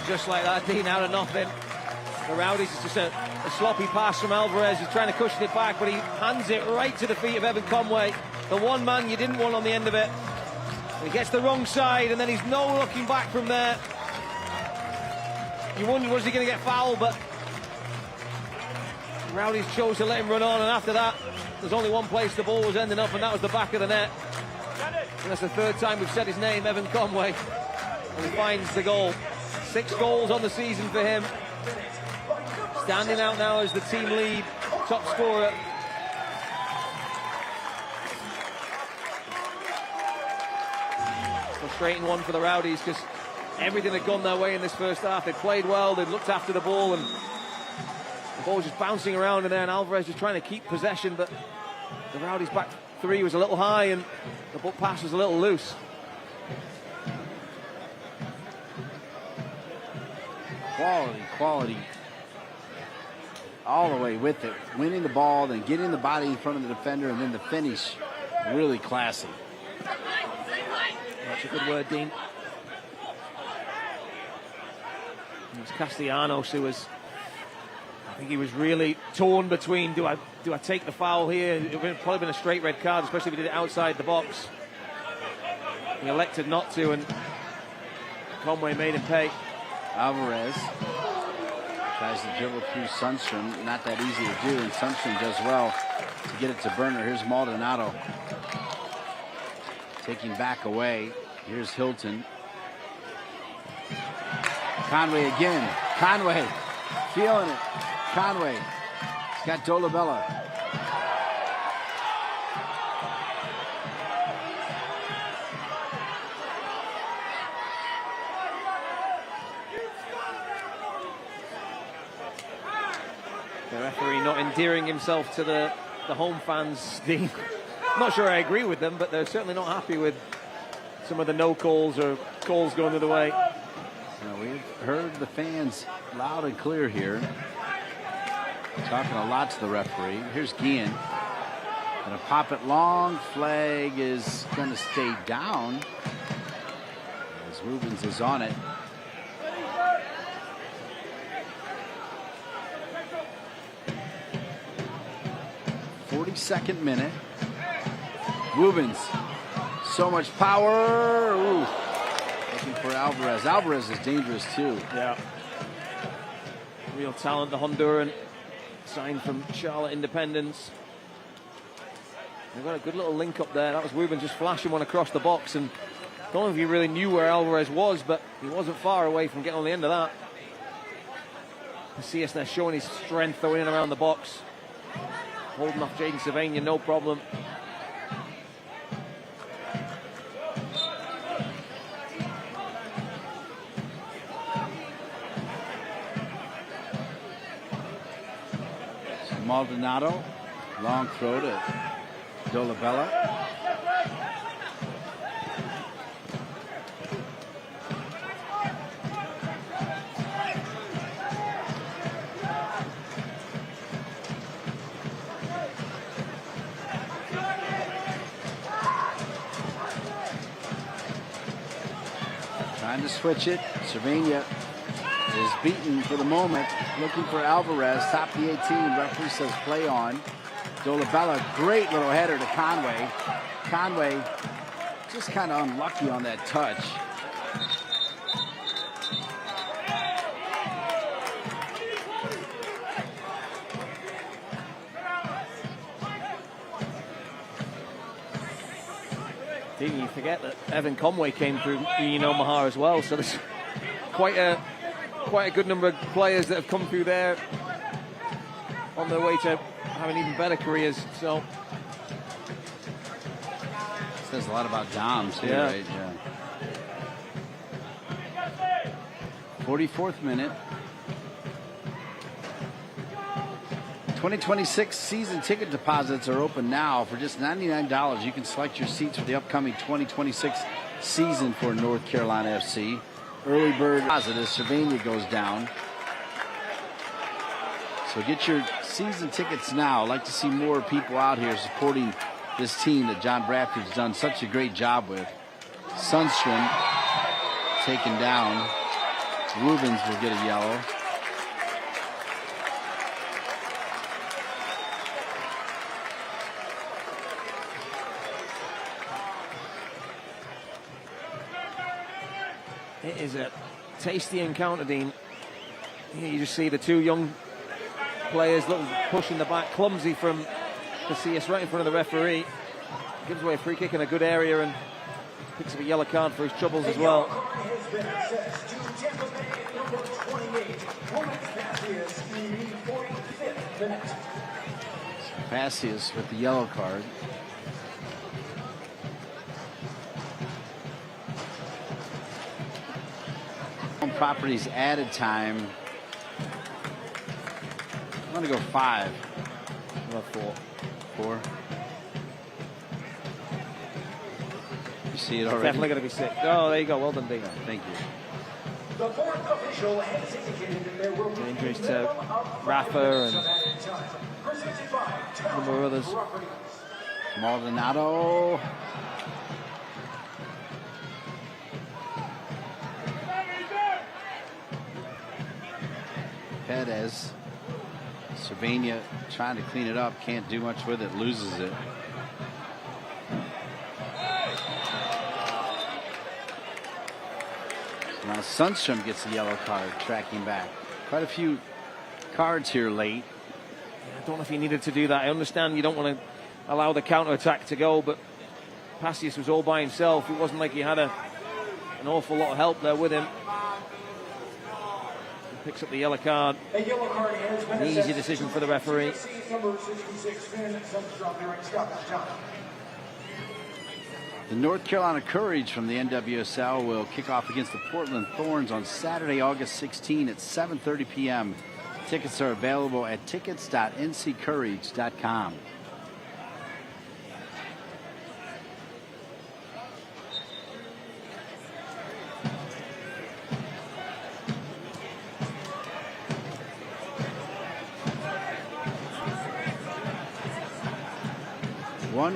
Just like that, Dean, out of nothing. The Rowdies, it's just a sloppy pass from Alvarez. He's trying to cushion it back, but he hands it right to the feet of Evan Conway. The one man you didn't want on the end of it. He gets the wrong side, and then he's no looking back from there. You wondered, was he going to get fouled, but the Rowdies chose to let him run on, and after that, there's only one place the ball was ending up, and that was the back of the net. And that's the third time we've said his name, Evan Conway, and he finds the goal. 6 goals on the season for him. Standing out now as the team lead top scorer. Frustrating one for the Rowdies because everything had gone their way in this first half. They played well, they looked after the ball, and the ball was just bouncing around in there, and Alvarez was trying to keep possession, but the Rowdies back three was a little high and the ball pass was a little loose. Quality. All the way with it. Winning the ball, then getting the body in front of the defender, and then the finish. Really classy. That's a good word, Dean. It was Castellanos who was, I think he was really torn between, do I take the foul here? It would have probably been a straight red card, especially if he did it outside the box. He elected not to, and Conway made him pay. Alvarez tries to dribble through Sundstrom. Not that easy to do, and Sundstrom does well to get it to Burner. Here's Maldonado taking back away. Here's Hilton. Conway again. Conway feeling it. Conway. He's got Dolabella. The referee not endearing himself to the home fans. I'm not sure I agree with them, but they're certainly not happy with some of the no calls or calls going the other way. We've heard the fans loud and clear here. Talking a lot to the referee. Here's Guillen. Gonna pop it long. Flag is gonna stay down as Rubens is on it. .42nd minute. Rubens. So much power. Ooh. Looking for Alvarez. Alvarez is dangerous too. Yeah. Real talent, the Honduran. Signed from Charlotte Independence. They've got a good little link up there. That was Rubens just flashing one across the box, and I don't know if he really knew where Alvarez was, but he wasn't far away from getting on the end of that. Casillas there showing his strength though in and around the box. Holding off Jaden Sylvania, no problem. Maldonado, long throw to Dolabella. Trying to switch it. Cervania is beaten for the moment. Looking for Alvarez, top of the 18. Referee says play on. Dolabella, great little header to Conway. Conway just kind of unlucky on that touch. Didn't you forget that Evan Conway came through Union Omaha as well, so there's quite a good number of players that have come through there on their way to having even better careers. So says a lot about Doms here, yeah. Right? Yeah. 44th minute. 2026 season ticket deposits are open now for just $99. You can select your seats for the upcoming 2026 season for North Carolina FC. Early bird deposit as Cervania goes down. So get your season tickets now. I'd like to see more people out here supporting this team that John Bradford's done such a great job with. Sundstrom taken down. Rubens will get a yellow. it is a tasty encounter, Dean. Here you just see the two young players pushing the back, clumsy from Casillas right in front of the referee. Gives away a free kick in a good area and picks up a yellow card for his troubles as well. Passius with the yellow card. Home properties added time. I'm going to go 5. I love 4. 4. You see it already? Definitely going to be 6. Oh, there you go. Well done, Dean. Thank you. The fourth official has indicated that there will be injuries to Rafa and a number of others. Perez. Cervania trying to clean it up, can't do much with it, loses it. Now Sundstrom gets a yellow card, tracking back. Quite a few cards here late. I don't know if he needed to do that. I understand you don't want to allow the counter-attack to go, but Passius was all by himself. It wasn't like he had an awful lot of help there with him. He picks up the yellow card. A yellow card has been An easy decision for the referee. Number 66, Sundstrom, during stoppage time. The North Carolina Courage from the NWSL will kick off against the Portland Thorns on Saturday, August 16 at 7:30 p.m. Tickets are available at tickets.nccourage.com.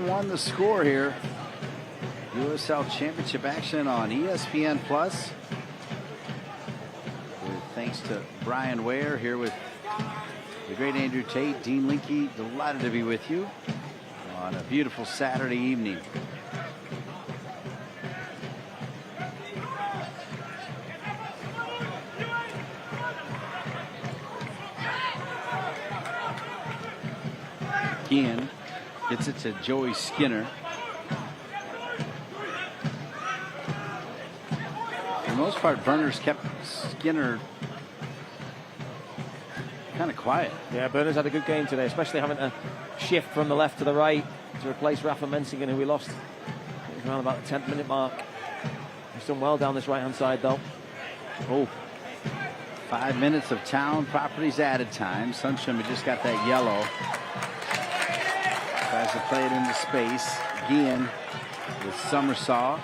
One the score here. USL Championship action on ESPN Plus. Thanks to Brian Ware here with the great Andrew Tate, Dean Linke. Delighted to be with you on a beautiful Saturday evening. Again, gets it to Joey Skinner. For the most part, Berners kept Skinner kind of quiet. Yeah, Berners had a good game today, especially having to shift from the left to the right to replace Rafa Mensingen, who we lost around about the 10th minute mark. He's done well down this right-hand side, though. Oh, 5 minutes of Town Properties added time. Sundstrom had just got that yellow. Tries to play it into space. Guillen with Summersaw.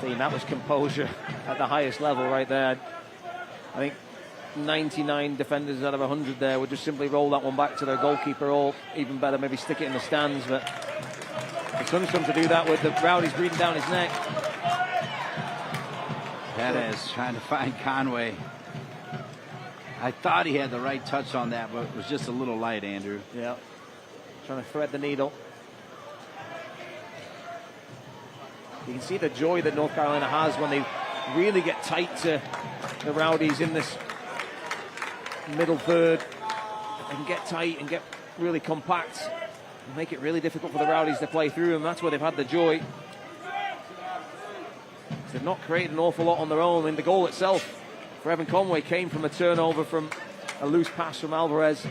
That was composure at the highest level right there. I think 99 defenders out of 100 there would just simply roll that one back to their goalkeeper, or even better, maybe stick it in the stands. But for Sundstrom to do that with the Rowdies breathing down his neck. Perez trying to find Conway. I thought he had the right touch on that, but it was just a little light, Andrew. Yeah, trying to thread the needle. You can see the joy that North Carolina has when they really get tight to the Rowdies in this middle third. They can get tight and get really compact and make it really difficult for the Rowdies to play through, and that's where they've had the joy. They've not created an awful lot on their own. I mean, the goal itself for Evan Conway came from a turnover from a loose pass from Alvarez.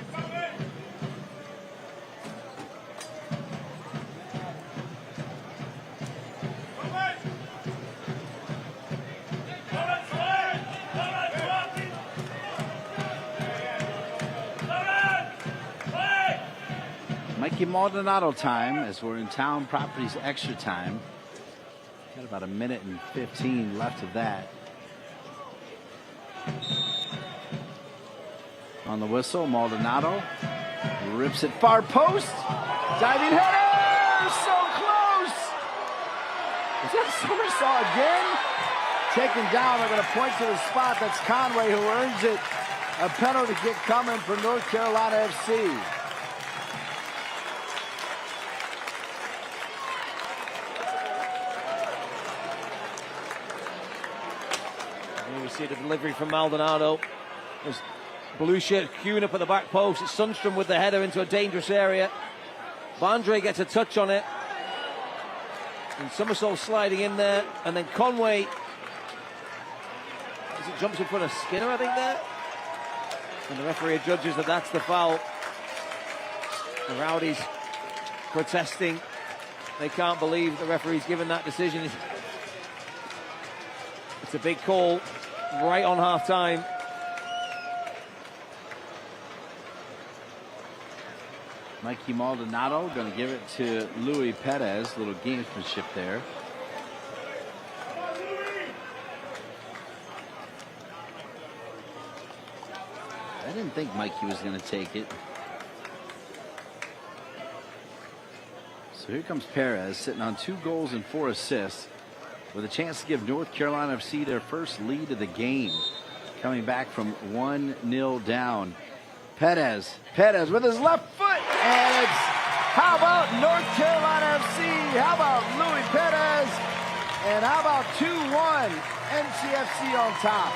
Mikey Maldonado time as we're in Town Properties extra time. Got about a minute and 15 left of that. On the whistle, Maldonado rips it far post. Diving header! So close! Is that Summersaw again? Taken down. They're going to point to the spot. That's Conway who earns it. A penalty kick coming for North Carolina FC. You see the delivery from Maldonado. There's blue shirt queuing up at the back post. It's Sundstrom with the header into a dangerous area. Vandre gets a touch on it. And Summersault sliding in there. And then Conway, as it jumps in front of Skinner, I think there. And the referee judges that that's the foul. The Rowdies protesting. They can't believe the referee's given that decision. It's a big call right on half-time. Mikey Maldonado going to give it to Louis Perez. A little gamesmanship there. I didn't think Mikey was going to take it. So here comes Perez sitting on 2 goals and 4 assists with a chance to give North Carolina FC their first lead of the game. coming back from 1-0 down. Perez with his left foot, and it's, how about North Carolina FC? How about Louis Perez? And how about 2-1, NCFC on top?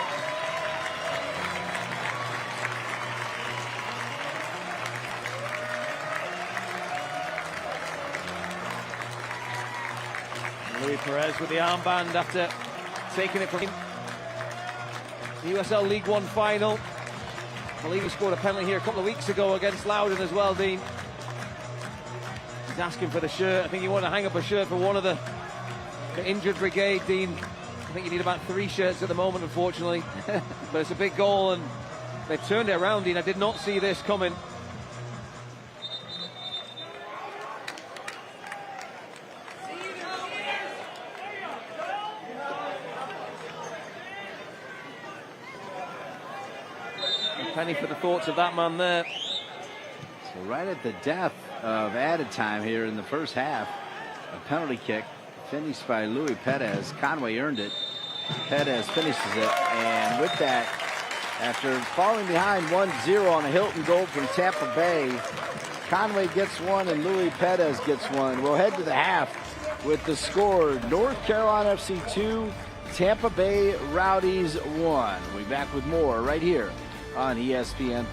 Louis Perez with the armband after taking it from the USL League One final. I believe he scored a penalty here a couple of weeks ago against Loudon as well, Dean. He's asking for the shirt. I think you want to hang up a shirt for one of the injured brigade, Dean. I think you need about 3 shirts at the moment, unfortunately. But it's a big goal, and they've turned it around, Dean. I did not see this coming. Penny for the thoughts of that man there. So right at the death of added time here in the first half, a penalty kick finished by Louis Perez. Conway earned it. Perez finishes it, and with that, after falling behind 1-0 on a Hilton goal from Tampa Bay, Conway gets one and Louis Perez gets one. We'll head to the half with the score: North Carolina FC 2, Tampa Bay Rowdies 1. We'll be back with more right here on ESPN+.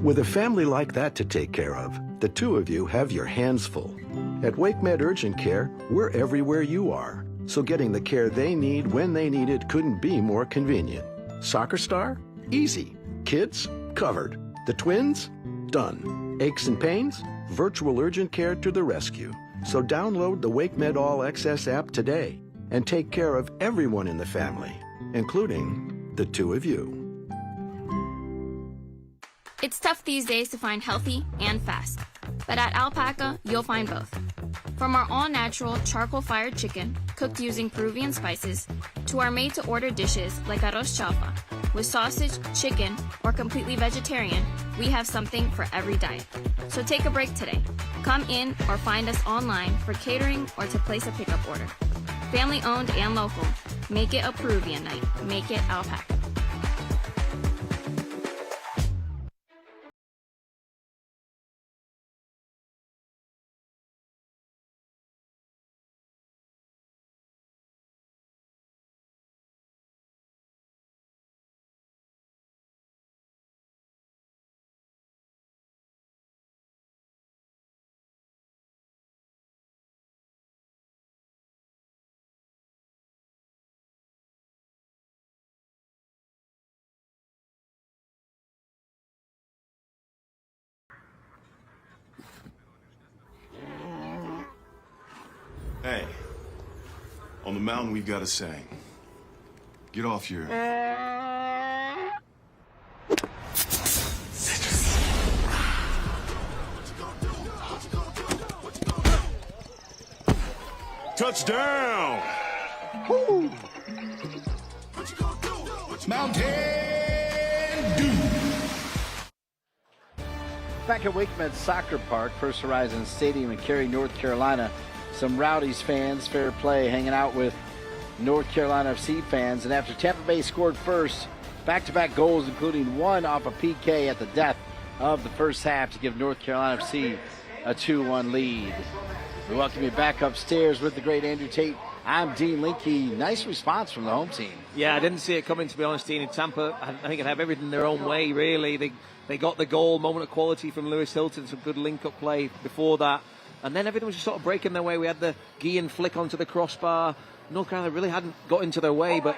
With a family like that to take care of, the two of you have your hands full. At WakeMed Urgent Care, we're everywhere you are, so getting the care they need when they need it couldn't be more convenient. Soccer star? Easy. Kids? Covered. The twins? Done. Aches and pains? Virtual urgent care to the rescue. So download the WakeMed All Access app today and take care of everyone in the family, including the two of you. It's tough these days to find healthy and fast, but at Alpaca, you'll find both. From our all-natural charcoal-fired chicken, cooked using Peruvian spices, to our made-to-order dishes like arroz chaufa, with sausage, chicken, or completely vegetarian, we have something for every diet. So take a break today. Come in or find us online for catering or to place a pickup order. Family-owned and local. Make it a Peruvian night. Make it Alpaca. Hey, on the mountain we've got a saying. Get off your... Touchdown! Woo! Mountain Dew! Back at Wakemed Soccer Park, First Horizon Stadium in Cary, North Carolina. Some Rowdies fans, fair play, hanging out with North Carolina FC fans. And after Tampa Bay scored first, back-to-back goals, including one off a PK at the death of the first half to give North Carolina FC a 2-1 lead. We welcome you back upstairs with the great Andrew Tate. I'm Dean Linke. Nice response from the home team. Yeah, I didn't see it coming, to be honest, Dean. In Tampa, I think it have everything their own way, really. They got the goal, moment of quality from Lewis Hilton, some good link-up play before that. And then everything was just sort of breaking their way. We had the Guillen flick onto the crossbar. North Carolina really hadn't got into their way, but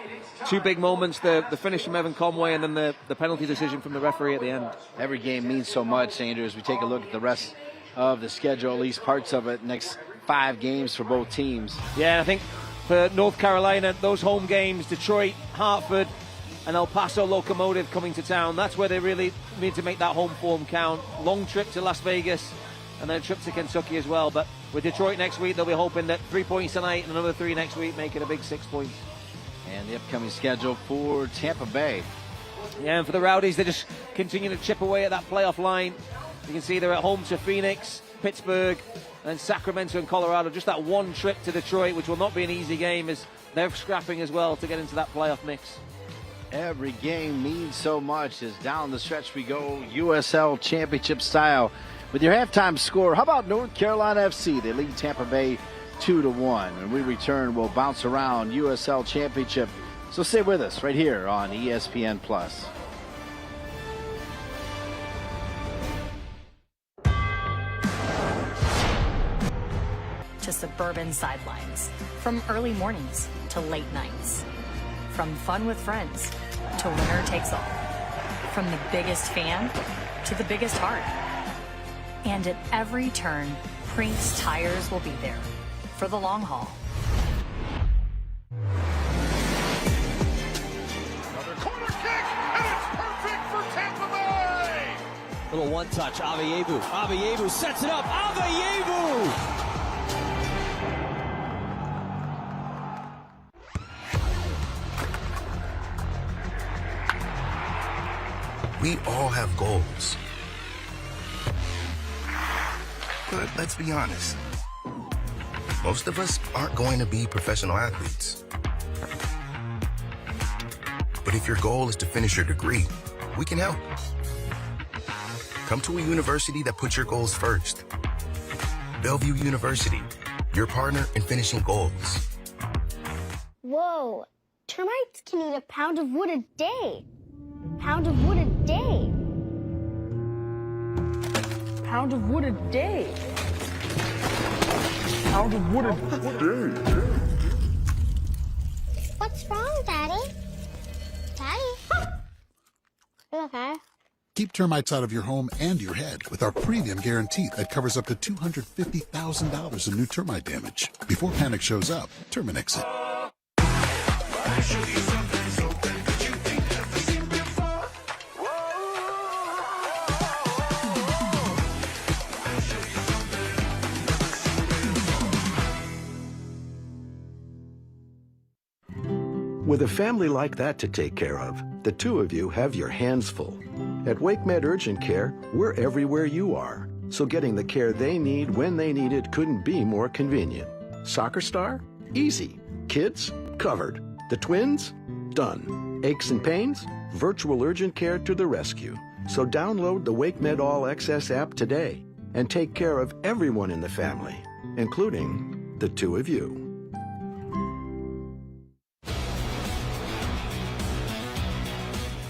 two big moments, the finish from Evan Conway and then the penalty decision from the referee at the end. Every game means so much, Andrew, as we take a look at the rest of the schedule, at least parts of it, next 5 games for both teams. Yeah, I think for North Carolina, those home games, Detroit, Hartford, and El Paso Locomotive coming to town, that's where they really need to make that home form count. Long trip to Las Vegas, and then a trip to Kentucky as well. But with Detroit next week, they'll be hoping that 3 points tonight and another 3 next week, make it a big 6 points. And the upcoming schedule for Tampa Bay. Yeah, and for the Rowdies, they just continue to chip away at that playoff line. You can see they're at home to Phoenix, Pittsburgh, and Sacramento and Colorado. Just that one trip to Detroit, which will not be an easy game, as they're scrapping as well to get into that playoff mix. Every game means so much as down the stretch we go, USL Championship style. With your halftime score, how about North Carolina FC? They lead Tampa Bay 2-1. When we return, we'll bounce around USL Championship. So stay with us right here on ESPN+. To suburban sidelines, from early mornings to late nights, from fun with friends to winner takes all, from the biggest fan to the biggest heart. And at every turn, Prinks Tires will be there for the long haul. Another corner kick, and it's perfect for Tampa Bay! Little one-touch, Aveyevu. Aveyevu sets it up. Aveyevu! We all have goals. But let's be honest. Most of us aren't going to be professional athletes. But if your goal is to finish your degree, we can help. Come to a university that puts your goals first. Bellevue University, your partner in finishing goals. Whoa, termites can eat a pound of wood a day. Pound of wood a day. Pound of wood a day. Pound of wood a day. What's wrong, Daddy? Daddy? You okay? Keep termites out of your home and your head with our premium guarantee that covers up to $250,000 in new termite damage. Before panic shows up, Terminix it. With a family like that to take care of, the two of you have your hands full. At WakeMed Urgent Care, we're everywhere you are, so getting the care they need when they need it couldn't be more convenient. Soccer star? Easy. Kids? Covered. The twins? Done. Aches and pains? Virtual urgent care to the rescue. So download the WakeMed All Access app today and take care of everyone in the family, including the two of you.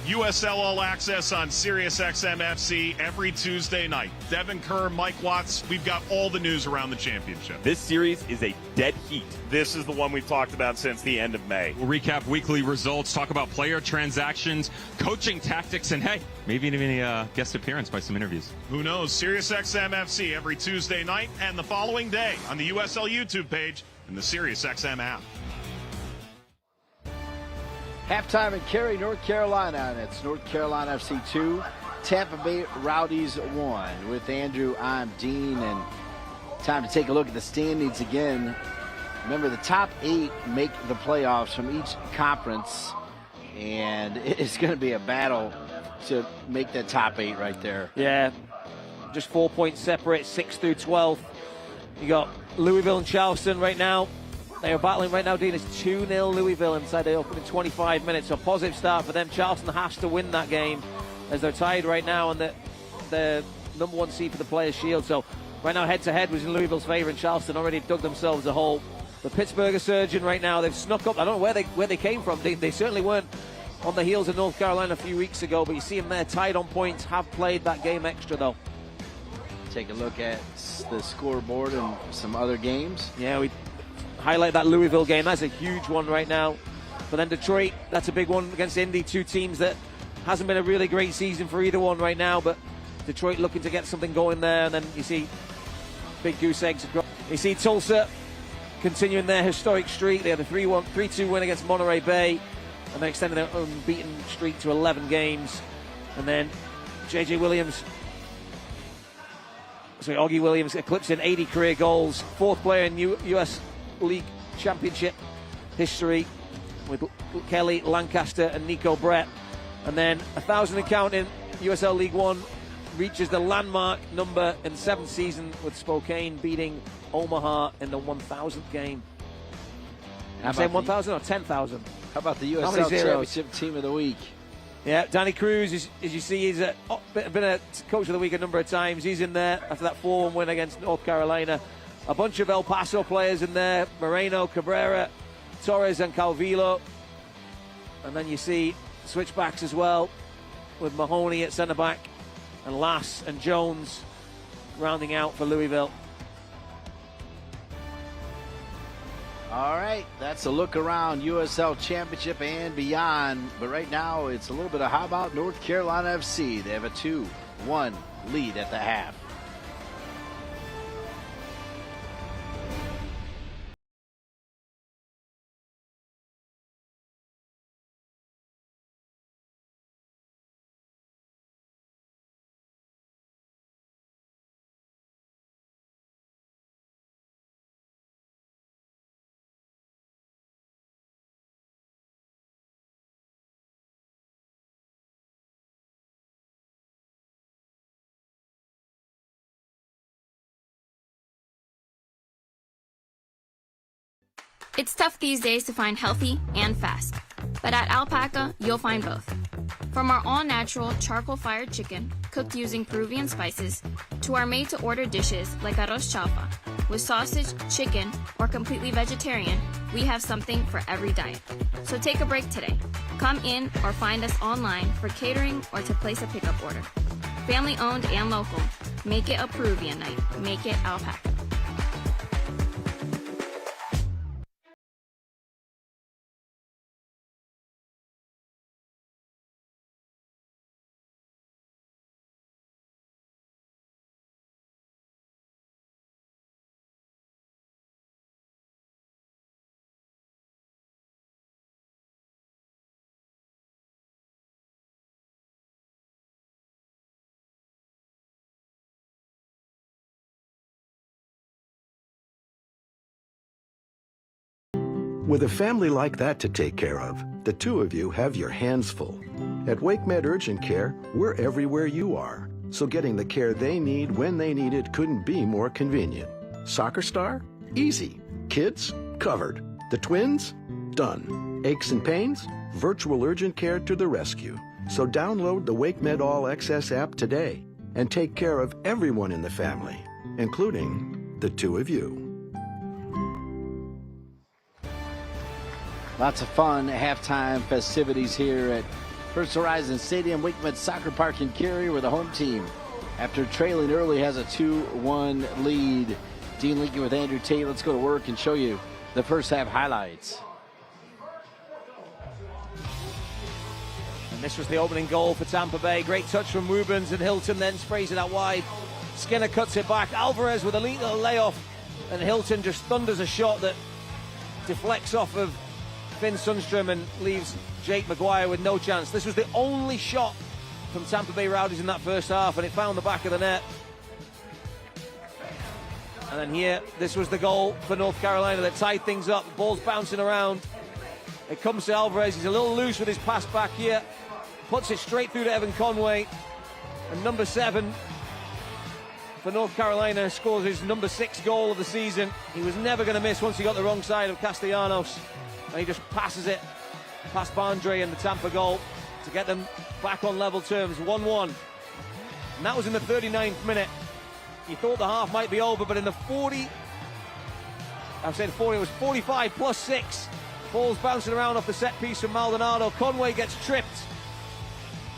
USL All Access on SiriusXM FC every Tuesday night. Devin Kerr, Mike Watts, we've got all the news around the championship. This series is a dead heat. This is the one we've talked about since the end of May. We'll recap weekly results, talk about player transactions, coaching tactics, and hey, maybe even a guest appearance by some interviews. Who knows? SiriusXM FC every Tuesday night and the following day on the USL YouTube page and the SiriusXM app. Halftime in Cary, North Carolina, and it's North Carolina FC 2, Tampa Bay Rowdies 1. With Andrew, I'm Dean, and time to take a look at the standings again. Remember, the top 8 make the playoffs from each conference, and it's going to be a battle to make that top 8 right there. Yeah, just 4 points separate, 6 through 12. You got Louisville and Charleston right now. They are battling right now, Dean. It's 2-0 Louisville inside the opening 25 minutes. So a positive start for them. Charleston has to win that game as they're tied right now on the number 1 seed for the Players' Shield. So right now head-to-head was in Louisville's favor, and Charleston already dug themselves a hole. The Pittsburgh are surging right now. They've snuck up. I don't know where they came from. They certainly weren't on the heels of North Carolina a few weeks ago, but you see them there tied on points, have played that game extra though. Take a look at the scoreboard and some other games. Yeah, we highlight that Louisville game. That's a huge one right now. But then Detroit, that's a big one against Indy. 2 teams that hasn't been a really great season for either one right now, but Detroit looking to get something going there. And then you see big goose eggs across. You see Tulsa continuing their historic streak. They had a 3-2 win against Monterey Bay, and they're extending their unbeaten streak to 11 games. And then Augie Williams eclipsing 80 career goals. 4th player in US League Championship history with Kelly, Lancaster, and Nico Brett. And then 1,000 and counting USL League One reaches the landmark number in the 7th season with Spokane beating Omaha in the 1,000th game. I'm saying 1,000 or 10,000? How about the USL Championship Team of the Week? Yeah, Danny Cruz, as you see, he's been a Coach of the Week a number of times. He's in there after that 4-1 win against North Carolina. A bunch of El Paso players in there, Moreno, Cabrera, Torres and Calvillo. And then you see switchbacks as well with Mahoney at centre-back and Lass and Jones rounding out for Louisville. All right, that's a look around USL Championship and beyond. But right now, it's a little bit of how about North Carolina FC? They have a 2-1 lead at the half. It's tough these days to find healthy and fast, but at Alpaca, you'll find both. From our all-natural charcoal-fired chicken, cooked using Peruvian spices, to our made-to-order dishes like arroz chaufa, with sausage, chicken, or completely vegetarian, we have something for every diet. So take a break today. Come in or find us online for catering or to place a pickup order. Family-owned and local. Make it a Peruvian night. Make it Alpaca. With a family like that to take care of, the two of you have your hands full. At WakeMed Urgent Care, we're everywhere you are, so getting the care they need when they need it couldn't be more convenient. Soccer star? Easy. Kids? Covered. The twins? Done. Aches and pains? Virtual urgent care to the rescue. So download the WakeMed All Access app today and take care of everyone in the family, including the two of you. Lots of fun halftime festivities here at First Horizon Stadium, WakeMed Soccer Park in Cary, where the home team, after trailing early, has a 2-1 lead. Dean Lincoln with Andrew Tate. Let's go to work and show you the first half highlights. And this was the opening goal for Tampa Bay. Great touch from Rubens, and Hilton then sprays it out wide. Skinner cuts it back. Alvarez with a neat little layoff, and Hilton just thunders a shot that deflects off of Finn Sundstrom and leaves Jake Maguire with no chance. This was the only shot from Tampa Bay Rowdies in that first half, and it found the back of the net. And then here, this was the goal for North Carolina that tied things up. The ball's bouncing around. It comes to Alvarez. He's a little loose with his pass back here. Puts it straight through to Evan Conway. And number 7 for North Carolina scores his number 6 goal of the season. He was never going to miss once he got the wrong side of Castellanos. And he just passes it past Bandre and the Tampa goal to get them back on level terms, 1-1. And that was in the 39th minute. You thought the half might be over, but in the 40, it was 45 plus 6. Ball's bouncing around off the set piece from Maldonado. Conway gets tripped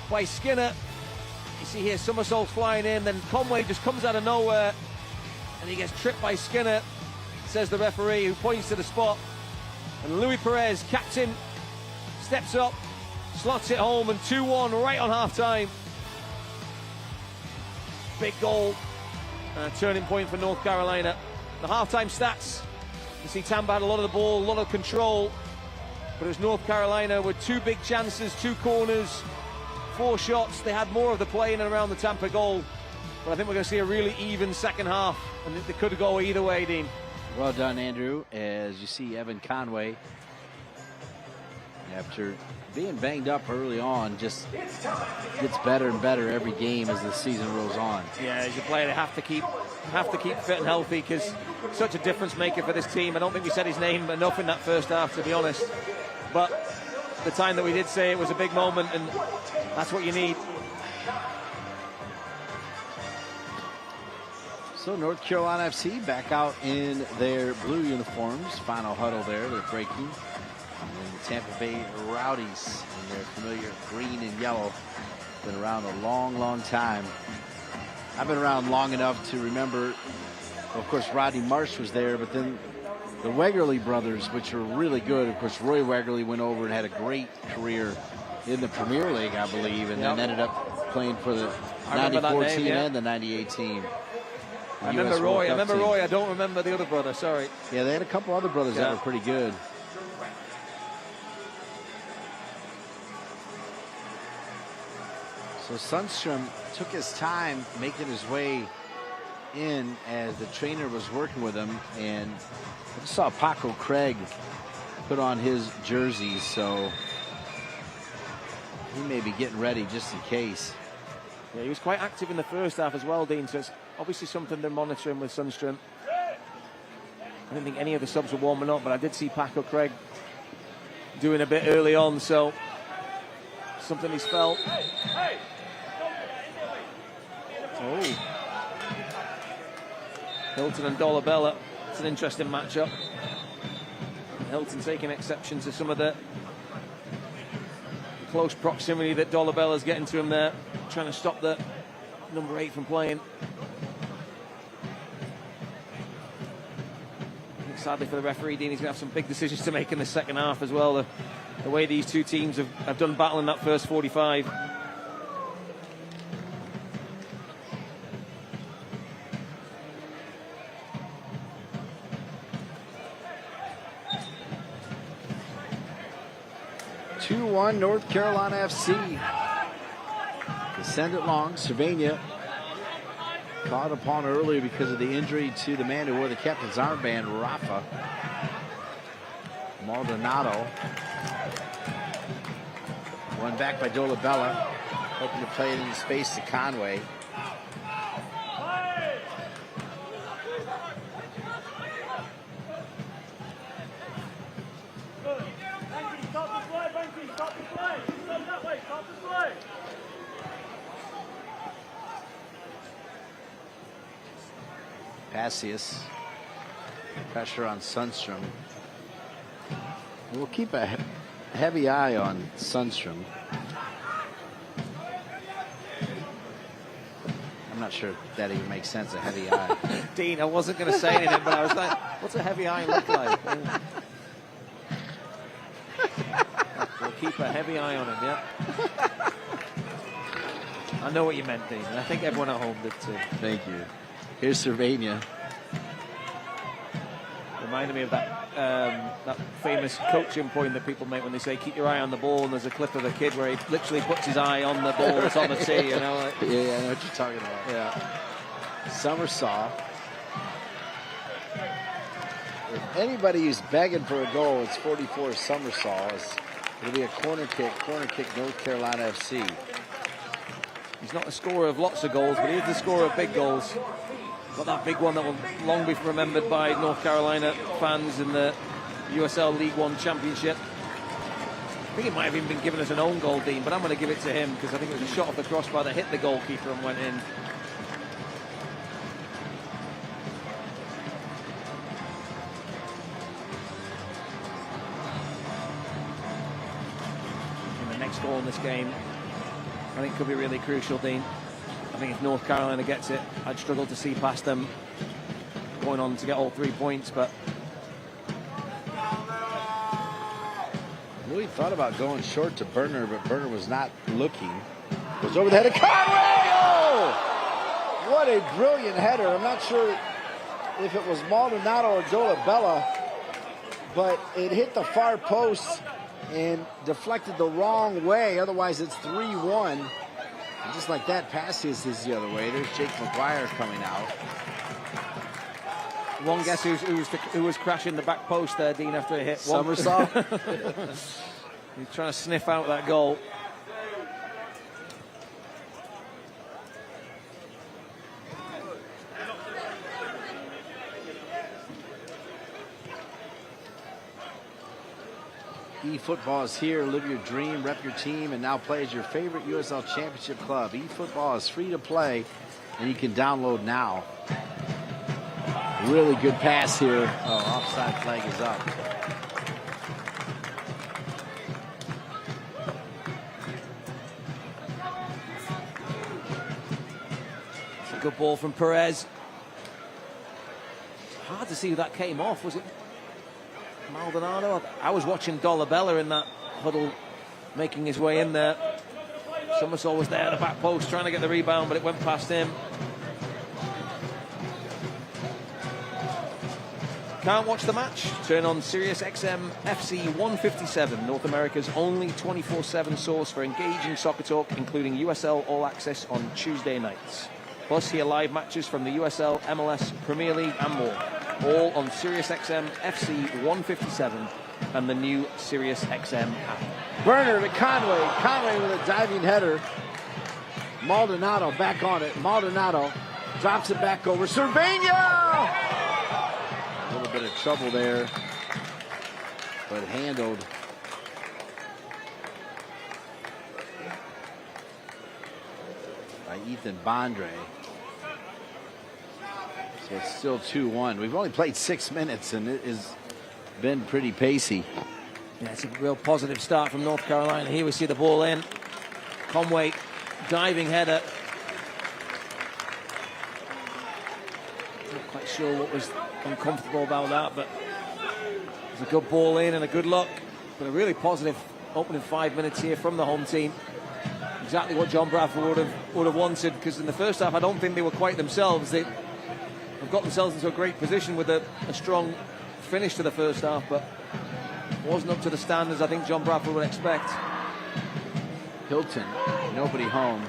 by Skinner. You see here somersaults flying in, then Conway just comes out of nowhere and he gets tripped by Skinner, says the referee, who points to the spot. And Luis Perez, captain, steps up, slots it home, and 2-1 right on half-time. Big goal, and a turning point for North Carolina. The half-time stats, you see Tampa had a lot of the ball, a lot of control, but it was North Carolina with 2 big chances, 2 corners, 4 shots. They had more of the play in and around the Tampa goal, but I think we're going to see a really even second half, and it could go either way, Dean. Well done, Andrew. As you see Evan Conway After being banged up early on, just gets better and better every game as the season rolls on. Yeah, as a player, they have to keep fit and healthy because such a difference maker for this team. I don't think we said his name enough in that first half, to be honest. But the time that we did say it was a big moment, and that's what you need. So North Carolina FC back out in their blue uniforms. Final huddle there. They're breaking. And the Tampa Bay Rowdies in their familiar green and yellow. Been around a long, long time. I've been around long enough to remember, of course, Rodney Marsh was there, but then the Wegerle brothers, which were really good. Of course, Roy Wegerle went over and had a great career in the Premier League, I believe, and then ended up playing for the 94 team and the 98 team. I remember Roy. I don't remember the other brother. Sorry. Yeah, they had a couple other brothers that were pretty good. So Sundstrom took his time making his way in as the trainer was working with him, and I just saw Paco Craig put on his jersey, so he may be getting ready just in case. Yeah, he was quite active in the first half as well, Dean, so it's obviously something they're monitoring with Sundstrom. I didn't think any of the subs were warming up, but I did see Paco Craig doing a bit early on, so something he's felt. Oh. Hilton and Dolabella. It's an interesting matchup. Hilton taking exception to some of the close proximity that Dolabella's getting to him there, trying to stop the number 8 from playing. Sadly for the referee, Dean, he's going to have some big decisions to make in the second half as well. The way these two teams have done battle in that first 45. North Carolina FC. They send it long. Cervania caught upon early because of the injury to the man who wore the captain's armband, Rafa. Maldonado. One back by Dolabella. Hoping to play it in space to Conway. Passius. Pressure on Sundstrom. We'll keep a heavy eye on Sundstrom. I'm not sure if that even makes sense, a heavy eye. Dean, I wasn't going to say anything, but I was like, what's a heavy eye look like? We'll keep a heavy eye on him, yeah. I know what you meant, Dean, and I think everyone at home did too. Thank you. Here's Cervania. Reminded me of that that famous coaching point that people make when they say keep your eye on the ball, and there's a clip of a kid where he literally puts his eye on the ball that's on the tee, you know. Like, yeah, I know what you're talking about. Yeah. Summersaw. If anybody who's begging for a goal, it's 44 Summersaw. It'll be a corner kick, North Carolina FC. He's not a scorer of lots of goals, but he is the scorer of big goals. Got that big one that will long be remembered by North Carolina fans in the USL League One Championship. I think it might have even been given as an own goal, Dean, but I'm going to give it to him because I think it was a shot off the crossbar that hit the goalkeeper and went in. And the next goal in this game, I think, could be really crucial, Dean. I think if North Carolina gets it, I'd struggle to see past them going on to get all 3 points, but Louis thought about going short to Berner, but Berner was not looking. Goes over the head of Conway! Oh! What a brilliant header. I'm not sure if it was Maldonado or Dolabella, but it hit the far post and deflected the wrong way. Otherwise, it's 3-1. And just like that, Passius is the other way. There's Jake McGuire coming out. One guess who was crashing the back post there, Dean, after it hit. Summersaw? He's trying to sniff out that goal. eFootball is here. Live your dream, rep your team, and now play as your favorite USL Championship club. eFootball is free to play, and you can download now. Really good pass here. Oh, offside flag is up. It's a good ball from Perez. Hard to see who that came off. Was it Maldonado? I was watching Dolabella in that huddle, making his way in there. Somersault was there at the back post trying to get the rebound, but it went past him. Can't watch the match? Turn on Sirius XM FC 157, North America's only 24/7 source for engaging soccer talk, including USL All Access on Tuesday nights. Plus, hear live matches from the USL, MLS, Premier League, and more. All on Sirius XM FC 157 and the new Sirius XM app. Burner to Conway. Conway with a diving header. Maldonado back on it. Maldonado drops it back over. Cervena! A little bit of trouble there, but handled. By Ethan Bondre. So it's still 2-1. We've only played 6 minutes, and it has been pretty pacey. Yeah, it's a real positive start from North Carolina. Here we see the ball in. Conway, diving header. Not quite sure what was uncomfortable about that, but it's a good ball in and a good look. But a really positive opening 5 minutes here from the home team. Exactly what John Bradford would have wanted, because in the first half I don't think they were quite themselves. They've got themselves into a great position with a strong finish to the first half, but wasn't up to the standards I think John Bradford would expect. Hilton, nobody home.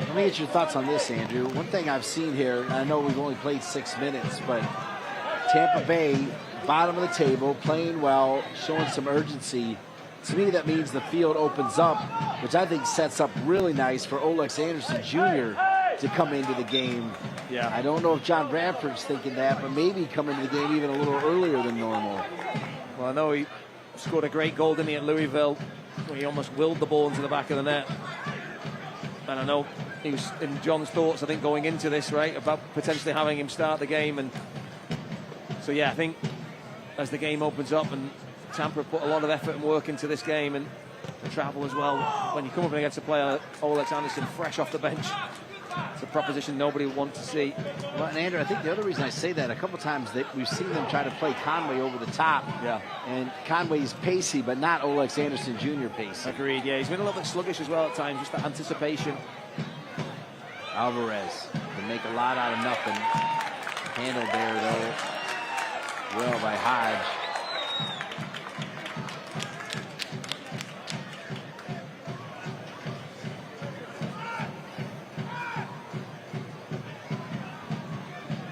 Let me get your thoughts on this, Andrew. One thing I've seen here, and I know we've only played 6 minutes, but Tampa Bay, bottom of the table, playing well, showing some urgency. To me, that means the field opens up, which I think sets up really nice for Olex Anderson Jr. to come into the game. Yeah. I don't know if John Bradford's thinking that, but maybe come into the game even a little earlier than normal. Well, I know he scored a great goal, didn't he, at Louisville, where he almost willed the ball into the back of the net. And I know he was in John's thoughts, I think, going into this, right, about potentially having him start the game. And so, yeah, I think as the game opens up, and Tampa put a lot of effort and work into this game, and the travel as well. When you come up against a player, Olex Anderson, fresh off the bench, it's a proposition nobody would want to see. Well, and Andrew, I think the other reason I say that, a couple times that we've seen them try to play Conway over the top. Yeah. And Conway's pacey, but not Olex Anderson Jr. pacey. Agreed, yeah. He's been a little bit sluggish as well at times, just that anticipation. Alvarez can make a lot out of nothing. Handled there, though, well by Hodge.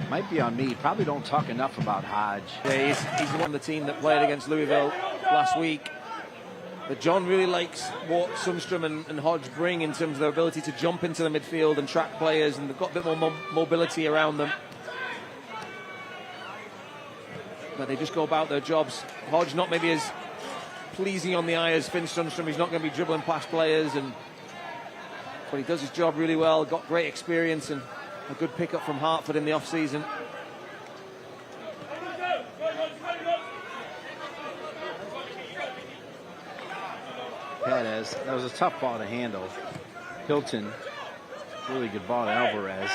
Might be on me. Probably don't talk enough about Hodge. Yeah, he's the one on the team that played against Louisville last week. But John really likes what Sundstrom and Hodge bring in terms of their ability to jump into the midfield and track players, and they've got a bit more mobility around them. But they just go about their jobs. Hodge not maybe as pleasing on the eye as Finn Sundstrom. He's not going to be dribbling past players, but he does his job really well. Got great experience and a good pickup from Hartford in the off-season. Perez, that was a tough ball to handle. Hilton, really good ball to Alvarez.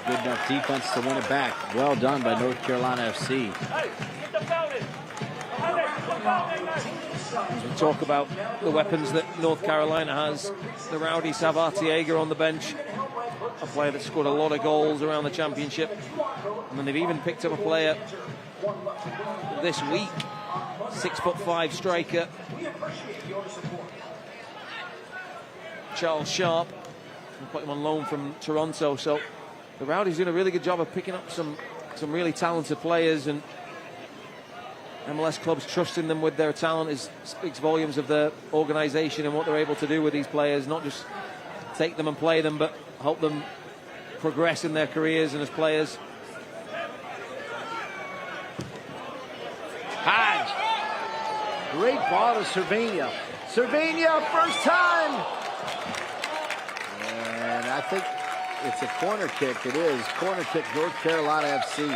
Good enough defense to win it back. Well done by North Carolina FC. We talk about the weapons that North Carolina has. The Rowdies have Arteaga on the bench, a player that scored a lot of goals around the championship. And then they've even picked up a player this week, 6'5" striker, Charles Sharp, and put him on loan from Toronto. So the Rowdies doing a really good job of picking up some really talented players, and MLS clubs trusting them with their talent speaks volumes of the organisation and what they're able to do with these players, not just take them and play them, but help them progress in their careers and as players. Hodge. Great ball to Cervania. Cervania, first time. And I think it's a corner kick. It is. Corner kick, North Carolina FC.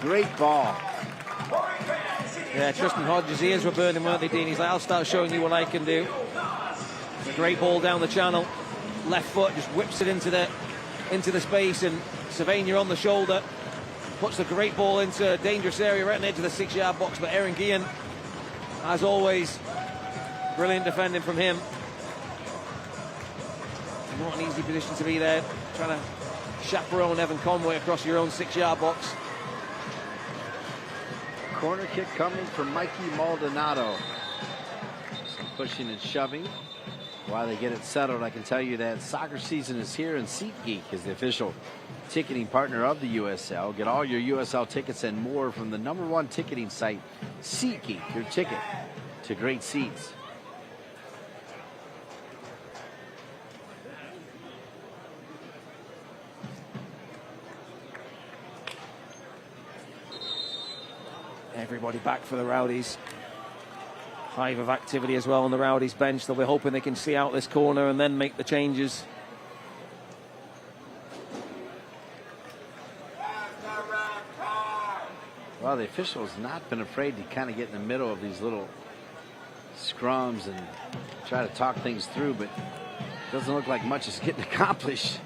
Great ball. Yeah, Tristan Hodges' ears were burning, weren't they, Dean? He's like, I'll start showing you what I can do. It's a great ball down the channel. Left foot just whips it into the space, and Cervania on the shoulder puts a great ball into a dangerous area right on the edge of the 6-yard box. But Aaron Guillen, as always, brilliant defending from him. Not an easy position to be there, trying to chaperone Evan Conway across your own 6-yard box. Corner kick coming from Mikey Maldonado. Some pushing and shoving while they get it settled. I can tell you that soccer season is here, and SeatGeek is the official ticketing partner of the USL. Get all your USL tickets and more from the #1 ticketing site, SeatGeek, your ticket to great seats. Everybody back for the Rowdies. Hive of activity as well on the Rowdies bench. They'll be hoping they can see out this corner and then make the changes. Well, the official has not been afraid to kind of get in the middle of these little scrums and try to talk things through, but it doesn't look like much is getting accomplished.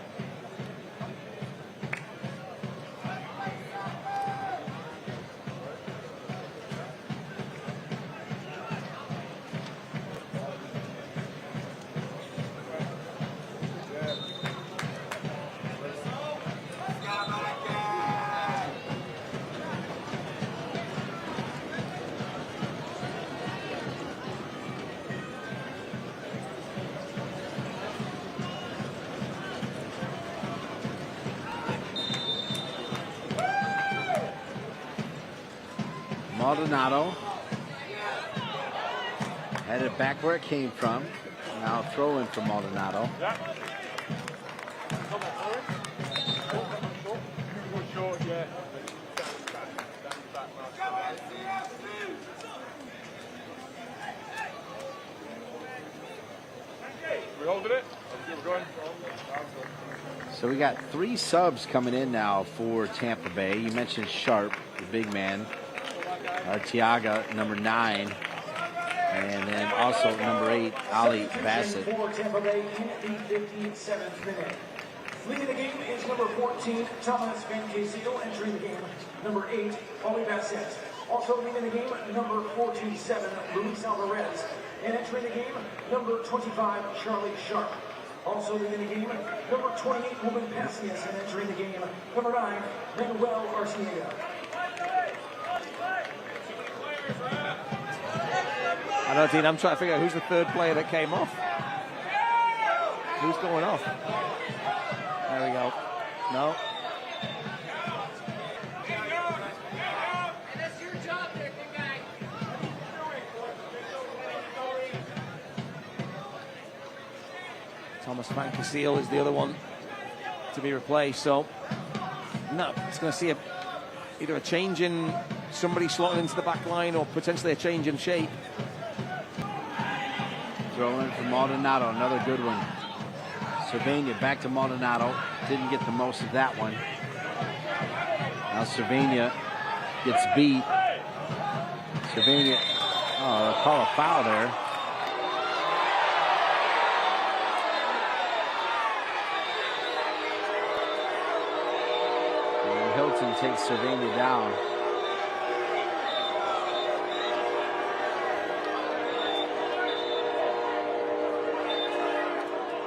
Maldonado had it back where it came from. Now throw in for Maldonado. We holding it? So we got 3 subs coming in now for Tampa Bay. You mentioned Sharp, the big man. Arteaga, number 9. And then also number 8, Ali Bassett. For Tampa Bay in the 57th minute. Leading the game is number 14, Thomas Van Casio. Entering the game, number 8, Ali Bassett. Also leading the game, number 47, Luis Alvarez. And entering the game, number 25, Charlie Sharp. Also leading the game, number 28, Ruben Pacius. And entering the game, number 9, Manuel Arteaga. I know, Dean, I'm trying to figure out who's the third player that came off. Who's going off? There we go. No. Thomas Van Casile is the other one to be replaced. So, no, it's going to see either a change in somebody slotting into the back line or potentially a change in shape. Throw in for Maldonado, another good one. Cervania back to Maldonado. Didn't get the most of that one. Now Cervania gets beat. Cervania, they'll call a foul there. And Hilton takes Cervania down.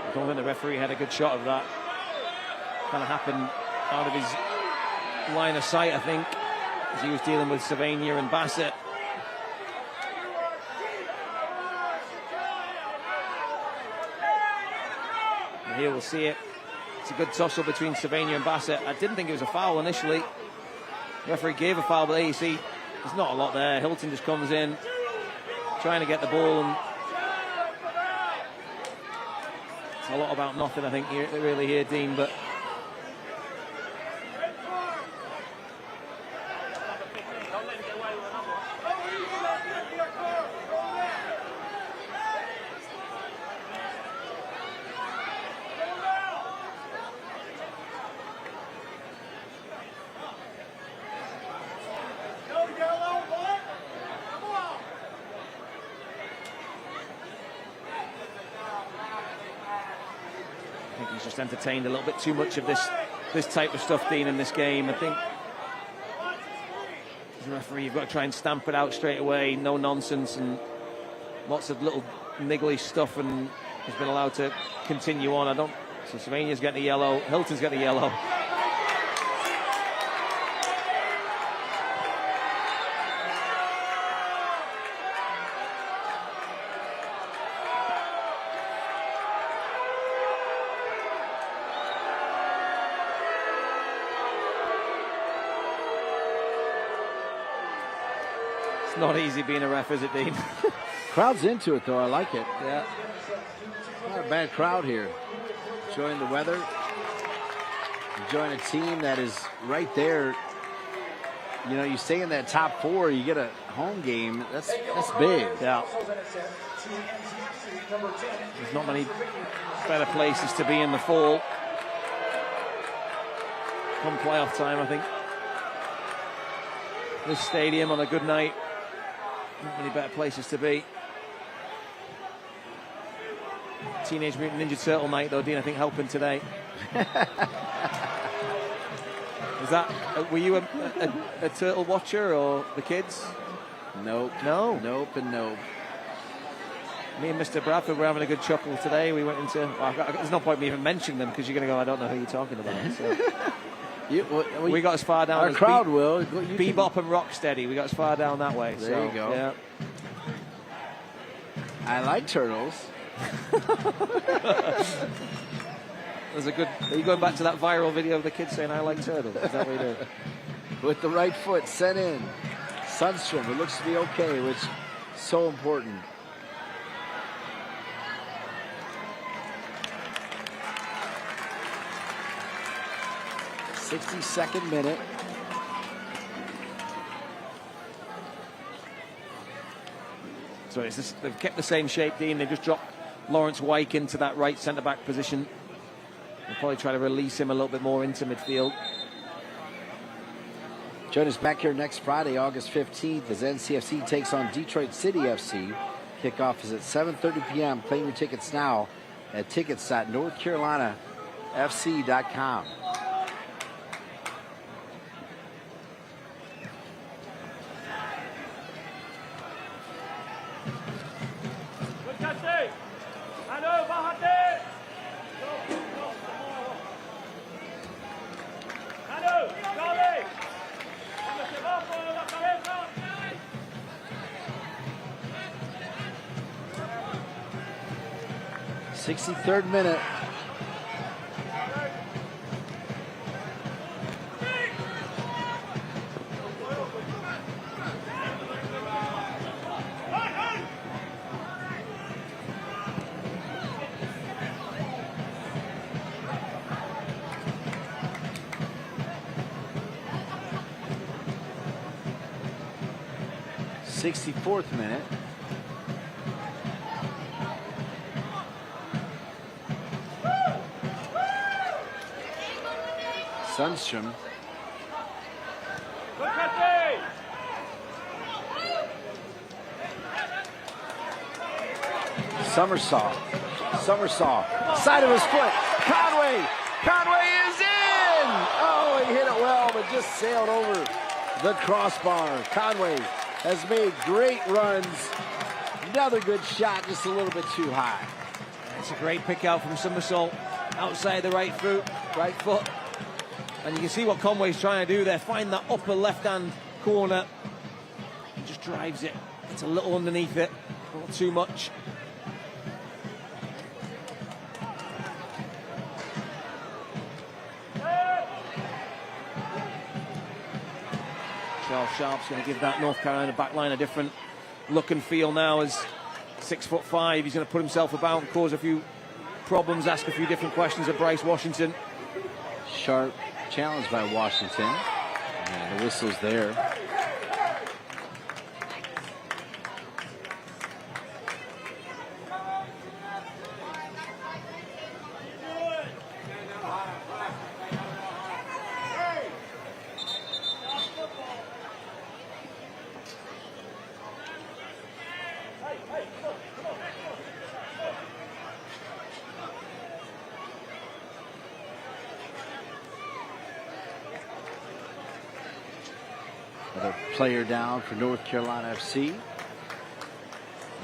I don't think the referee had a good shot of that. Kind of happened out of his line of sight, I think, as he was dealing with Cervania and Bassett. And here we'll see it. It's a good tussle between Cervania and Bassett. I didn't think it was a foul initially. Referee gave a foul, but there you see, there's not a lot there. Hilton just comes in, trying to get the ball, and it's a lot about nothing, I think, really here, Dean, but I think he's just entertained a little bit too much of this type of stuff, Dean, in this game. I think as a referee, you've got to try and stamp it out straight away, no nonsense, and lots of little niggly stuff, and has been allowed to continue on. So Slovenia's getting a yellow, Hilton's getting a yellow. It's not easy being a ref, is it, Dean? Crowd's into it, though. I like it. Yeah. Not a bad crowd here. Enjoying the weather. Enjoying a team that is right there. You know, you stay in that top 4, you get a home game. That's big. Yeah. There's not many better places to be in the fall. Come playoff time, I think. This stadium on a good night. Not many better places to be. Teenage Mutant Ninja Turtle night, though, Dean, I think helping today. Were you a turtle watcher, or the kids? Nope. No? Nope and nope. Me and Mr. Bradford were having a good chuckle today. We went into... there's no point me even mentioning them, because you're going to go, I don't know who you're talking about. So. We got as far down our as crowd will. Bebop and Rocksteady. We got as far down that way. There you go. Yeah. I like turtles. There's a good... Are you going back to that viral video of the kids saying, I like turtles? Is that what you do? With the right foot sent in. Sundstrom, it looks to be okay, which is so important. '62nd minute. So they've kept the same shape, Dean. They just dropped Lawrence Wyke into that right centre-back position. They'll probably try to release him a little bit more into midfield. Join us back here next Friday, August 15th, as NCFC takes on Detroit City FC. Kickoff is at 7:30 p.m. Claim your tickets now at tickets.northcarolinafc.com. '63rd minute. '64th minute. Sundstrom. Somersault. Side of his foot. Conway is in! Oh, he hit it well, but just sailed over the crossbar. Conway has made great runs. Another good shot, just a little bit too high. It's a great pick out from Somersault. Outside the right foot. And you can see what Conway's trying to do there. Find that upper left-hand corner. He just drives it. It's a little underneath it. Not too much. Charles Sharp's going to give that North Carolina back line a different look and feel now as 6'5". He's going to put himself about and cause a few problems, ask a few different questions of Bryce Washington. Sharp challenged by Washington. And the whistle's there. Another player down for North Carolina FC.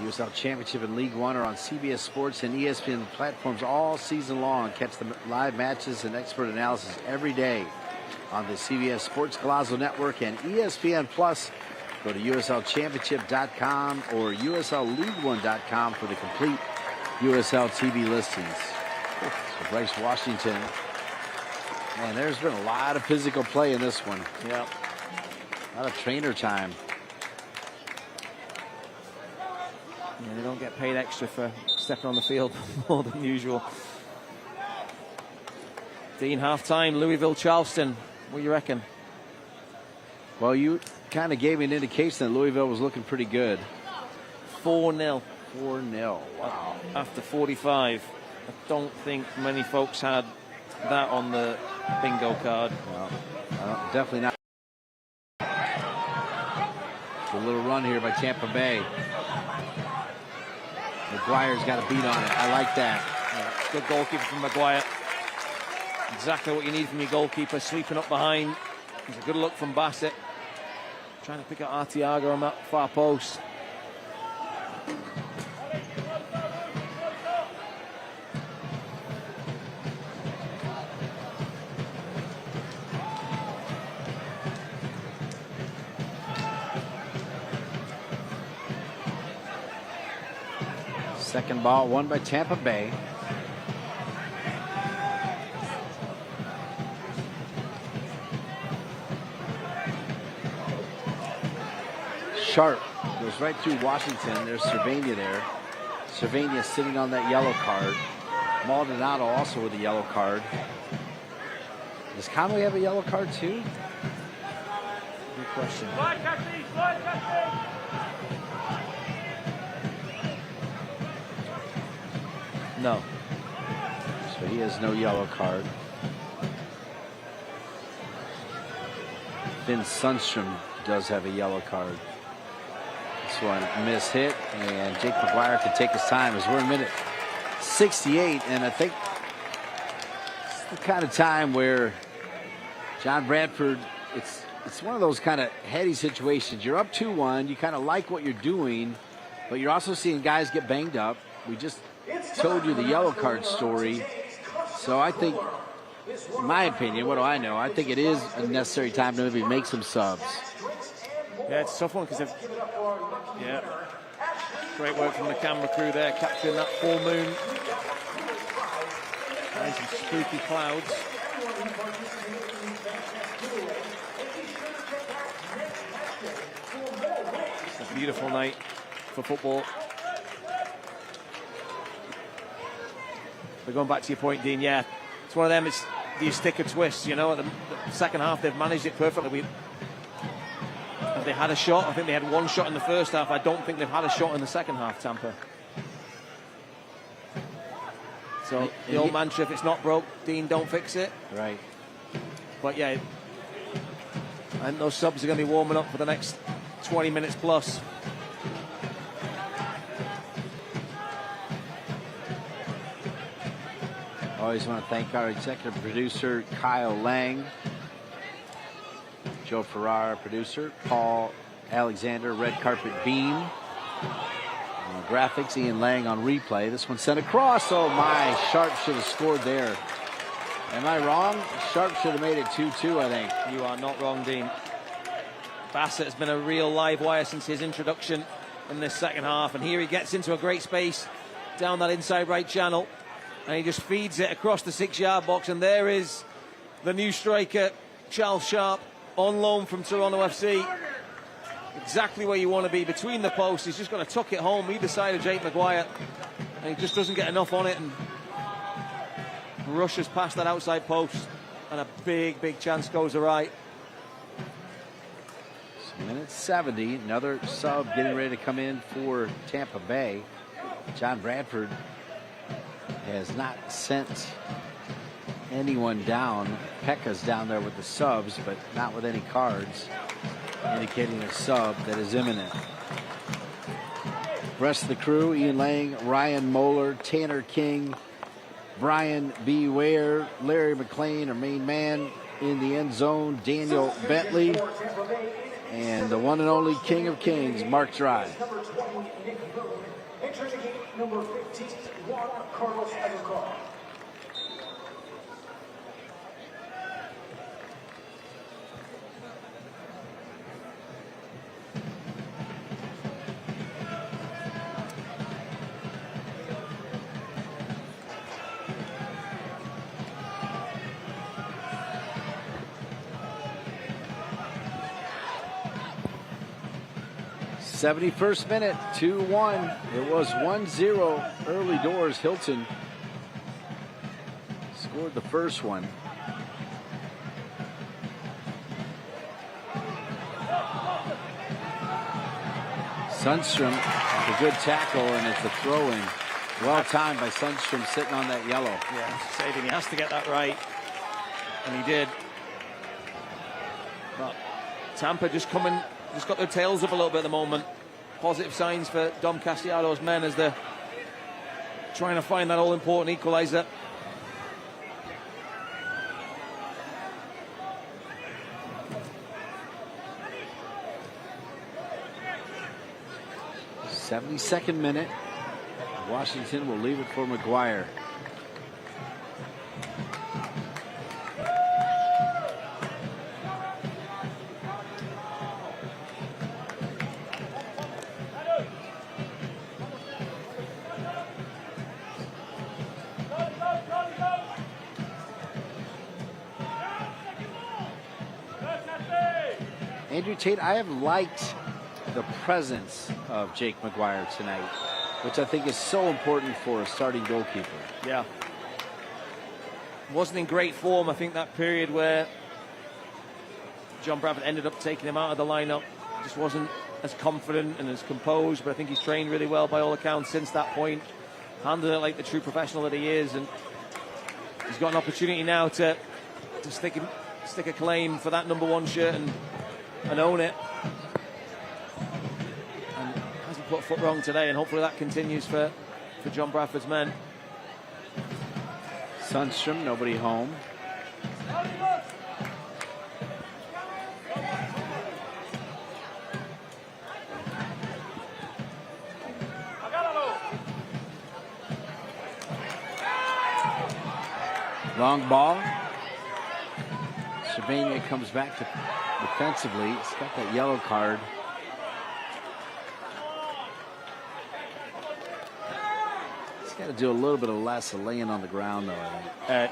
USL Championship and League One are on CBS Sports and ESPN platforms all season long. Catch the live matches and expert analysis every day on the CBS Sports Golazo Network and ESPN Plus. Go to USLChampionship.com or USLLeague1.com for the complete USL TV listings. So Bryce Washington. Man, there's been a lot of physical play in this one. Yeah. A lot of trainer time. Yeah, they don't get paid extra for stepping on the field more than usual. Dean, half-time, Louisville, Charleston. What do you reckon? Well, you kind of gave me an indication that Louisville was looking pretty good. 4-0. 4-0. Wow. After 45. I don't think many folks had that on the bingo card. Well, definitely not. A little run here by Tampa Bay. McGuire's got a beat on it. I like that. Yeah, good goalkeeper from McGuire. Exactly what you need from your goalkeeper. Sweeping up behind. It's a good look from Bassett. Trying to pick out Arteaga on that far post. Second ball won by Tampa Bay. Sharp goes right through Washington. There's Cervania there. Cervania sitting on that yellow card. Maldonado also with a yellow card. Does Conway have a yellow card too? Good question. No. So he has no yellow card. Finn Sundstrom does have a yellow card. This one miss hit, and Jake McGuire can take his time as we're in minute 68, and I think it's the kind of time where John Bradford, it's one of those kind of heady situations. You're up 2-1, you kind of like what you're doing, but you're also seeing guys get banged up. We just told you the yellow card story. So I think, in my opinion, what do I know? I think it is a necessary time to maybe make some subs. Yeah, it's a tough one because yeah, great work from the camera crew there, capturing that full moon. And some spooky clouds. It's a beautiful night for football. But going back to your point, Dean, yeah, it's one of them. It's do you stick or twist? You know, at the second half they've managed it perfectly. Have they had a shot? I think they had one shot in the first half. I don't think they've had a shot in the second half, Tampa. So the old mantra, if it's not broke, Dean, don't fix it. Right. But yeah, I think those subs are going to be warming up for the next 20 minutes plus. Always want to thank our executive producer, Kyle Lang. Joe Ferrara, producer. Paul Alexander, red carpet beam. Graphics, Ian Lang on replay. This one sent across. Oh my, Sharp should have scored there. Am I wrong? Sharp should have made it 2-2, I think. You are not wrong, Dean. Bassett has been a real live wire since his introduction in this second half. And here he gets into a great space down that inside right channel. And he just feeds it across the 6-yard box. And there is the new striker, Charles Sharp. on loan from Toronto FC. Exactly where you want to be, between the posts. He's just going to tuck it home either side of Jake Maguire, and he just doesn't get enough on it and rushes past that outside post, and a big chance goes awry. So minute 70, another sub getting ready to come in for Tampa Bay. John Bradford has not sent anyone down. Pekka's down there with the subs, but not with any cards, indicating a sub that is imminent. Rest of the crew: Ian Lang, Ryan Moeller, Tanner King, Brian B. Ware, Larry McLean, our main man in the end zone, Daniel Bentley, and the one and only King of Kings, Mark Drive. Number 20, Nick Moon. Entering the game, number 15, Juan Carlos Aguilar. 71st minute, 2-1. It was 1-0 early doors. Hilton scored the first one. Sundstrom, a good tackle, and it's a throw-in. Well timed by Sundstrom, sitting on that yellow. Yeah, saving. He has to get that right, and he did. But Tampa just got their tails up a little bit at the moment. Positive signs for Dom Castellado's men as they're trying to find that all-important equalizer. '72nd minute. Washington will leave it for Maguire. Andrew Tate, I have liked the presence of Jake Maguire tonight, which I think is so important for a starting goalkeeper. Yeah. Wasn't in great form, I think, that period where John Bradford ended up taking him out of the lineup. Just wasn't as confident and as composed, but I think he's trained really well by all accounts since that point. Handled it like the true professional that he is, and he's got an opportunity now to stick a claim for that number 1 shirt and own it. And hasn't put a foot wrong today, and hopefully that continues for John Bradford's men. Sundstrom, nobody home. Long ball. Cervania comes back to defensively. He's got that yellow card. He's got to do a little bit of less of laying on the ground, though, I think.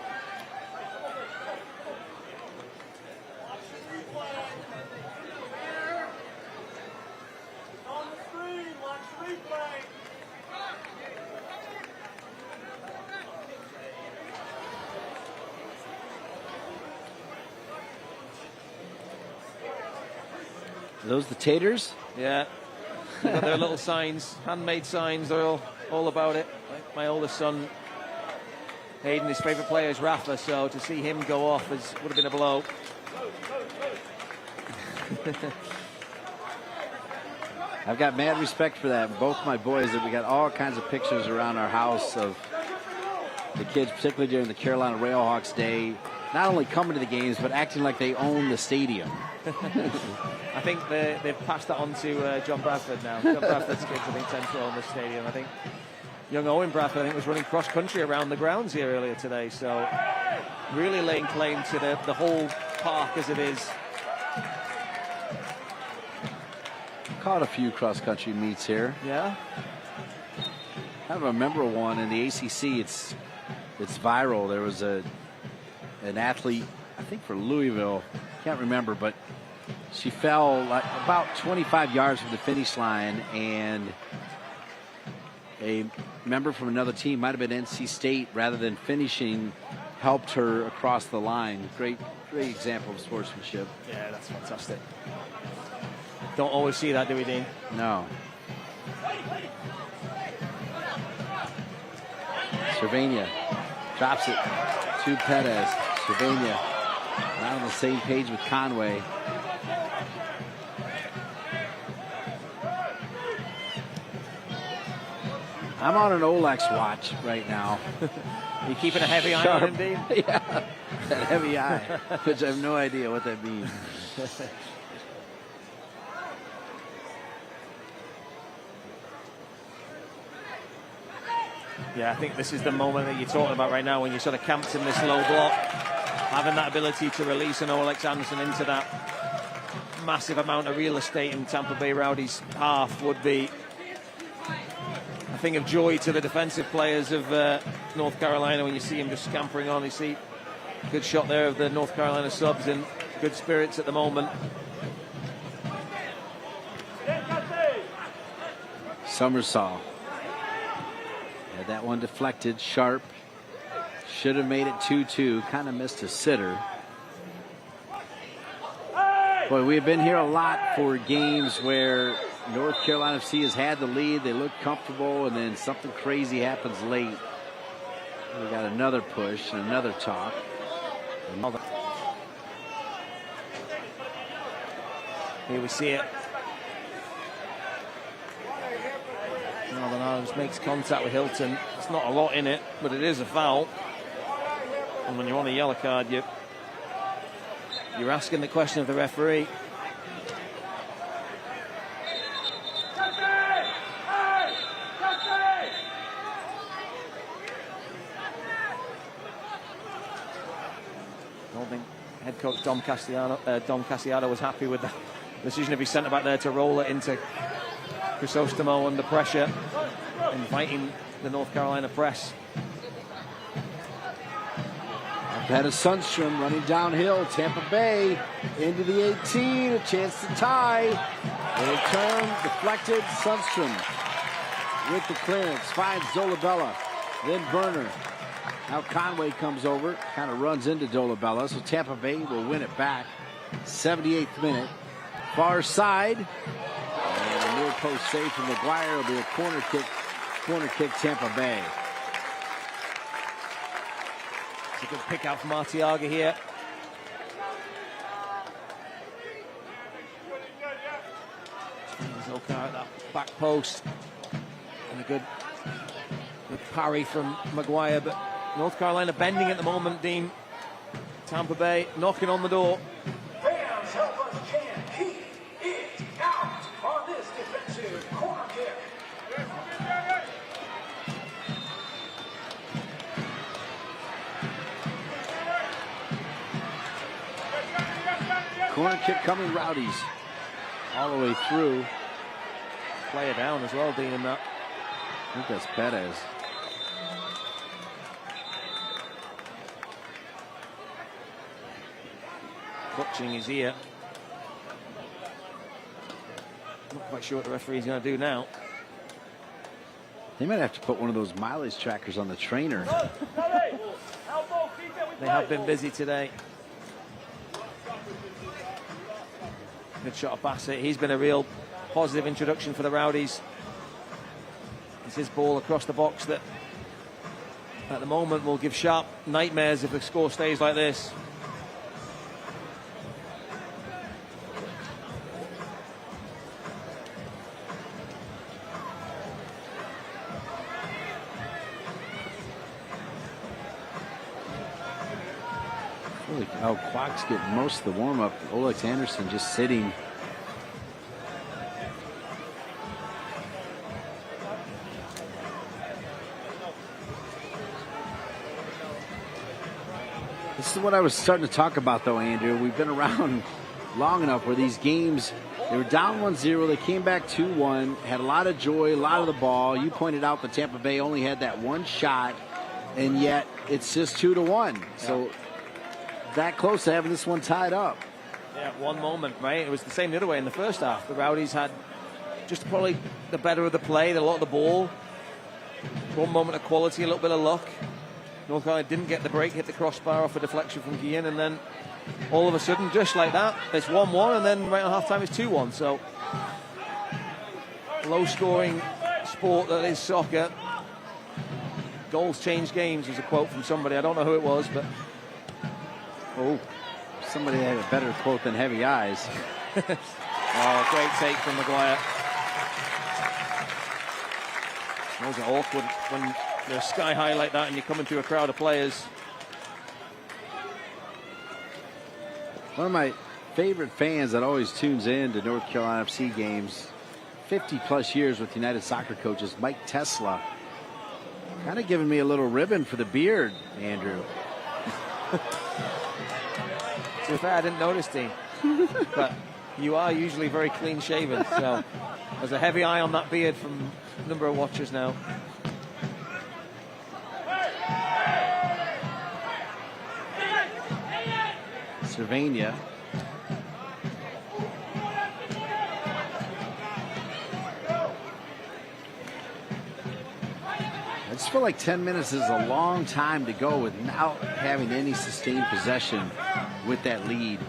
Are those the taters? Yeah. They've got their little signs, handmade signs. They're all about it. Like my oldest son, Hayden, his favourite player is Rafa, so to see him go off would have been a blow. I've got mad respect for that. Both my boys, we got all kinds of pictures around our house of the kids, particularly during the Carolina Railhawks day, not only coming to the games, but acting like they own the stadium. I think they've passed that on to John Bradford now. John Bradford's kids, I think, tend to own the stadium. I think young Owen Bradford, I think, was running cross-country around the grounds here earlier today. So really laying claim to the whole park as it is. Caught a few cross-country meets here. Yeah. I remember one in the ACC. It's viral. There was an athlete, I think for Louisville, can't can't remember, but she fell like about 25 yards from the finish line, and a member from another team, might have been NC State, rather than finishing, helped her across the line. Great example of sportsmanship. Yeah, that's fantastic. Don't always see that, do we, Dean? No. Cervania drops it to Perez. Cervania not on the same page with Conway. I'm on an Olex watch right now. You keeping a heavy eye on him, Dean? Yeah, that heavy eye, which I have no idea what that means. Yeah, I think this is the moment that you're talking about right now, when you're sort of camped in this low block. Having that ability to release an Olex Anderson into that massive amount of real estate in Tampa Bay Rowdies half would be a thing of joy to the defensive players of North Carolina when you see him just scampering on. You see good shot there of the North Carolina subs in good spirits at the moment. Summersaw. Had that one deflected. Sharp. Should have made it 2-2. Kind of missed a sitter. Boy, we have been here a lot for games where North Carolina FC has had the lead. They look comfortable, and then something crazy happens late. We got another push and another talk. Here we see it. Northern Ireland makes contact with Hilton. It's not a lot in it, but it is a foul. And when you're on a yellow card, you're asking the question of the referee. I don't think head coach Dom Cassiano was happy with the decision of his centre back there to roll it into Crisostomo under pressure, inviting the North Carolina press. Pettis Sundstrom running downhill. Tampa Bay into the 18. A chance to tie. A turn deflected. Sundstrom with the clearance finds Dolabella. Then Burner. Now Conway comes over. Kind of runs into Dolabella. So Tampa Bay will win it back. 78th minute. Far side. And a near post save from McGuire. Will be a corner kick. Corner kick Tampa Bay. It's a good pick out from Arteaga here. There's Oka at that back post. And a good parry from Maguire. But North Carolina bending at the moment, Dean. Tampa Bay knocking on the door. Fans, help us chant, keep it out on this defensive corner kick. Corner kick coming, Rowdies. All the way through. Player down as well, Dean, in that. I think that's Perez. Clutching his ear. Not quite sure what the referee's going to do now. They might have to put one of those mileage trackers on the trainer. They have been busy today. Good shot of Bassett. He's been a real positive introduction for the Rowdies. It's his ball across the box that at the moment will give Sharp nightmares if the score stays like this. Holy cow, Quack's getting most of the warm-up. Olex Anderson just sitting. This is what I was starting to talk about, though, Andrew. We've been around long enough where these games, they were down 1-0, they came back 2-1, had a lot of joy, a lot of the ball. You pointed out that Tampa Bay only had that one shot, and yet it's just 2-1. So that close to having this one tied up. Yeah, one moment, right? It was the same the other way in the first half. The Rowdies had just probably the better of the play, a lot of the ball. One moment of quality, a little bit of luck. North Carolina didn't get the break, hit the crossbar off a deflection from Guillen, and then all of a sudden, just like that, it's 1-1, and then right on half-time it's 2-1. So, low-scoring sport that is soccer. Goals change games is a quote from somebody. I don't know who it was, but... Oh, somebody had a better quote than Heavy Eyes. Oh, great take from Maguire. Those are awkward when they're sky high like that and you're coming through a crowd of players. One of my favorite fans that always tunes in to North Carolina FC games, 50-plus years with United Soccer coaches, Mike Tesla. Kind of giving me a little ribbon for the beard, Andrew. To be fair, I didn't notice, Dean. But you are usually very clean-shaven, so there's a heavy eye on that beard from a number of watchers now. Cervania. I just feel like 10 minutes is a long time to go without having any sustained possession with that lead.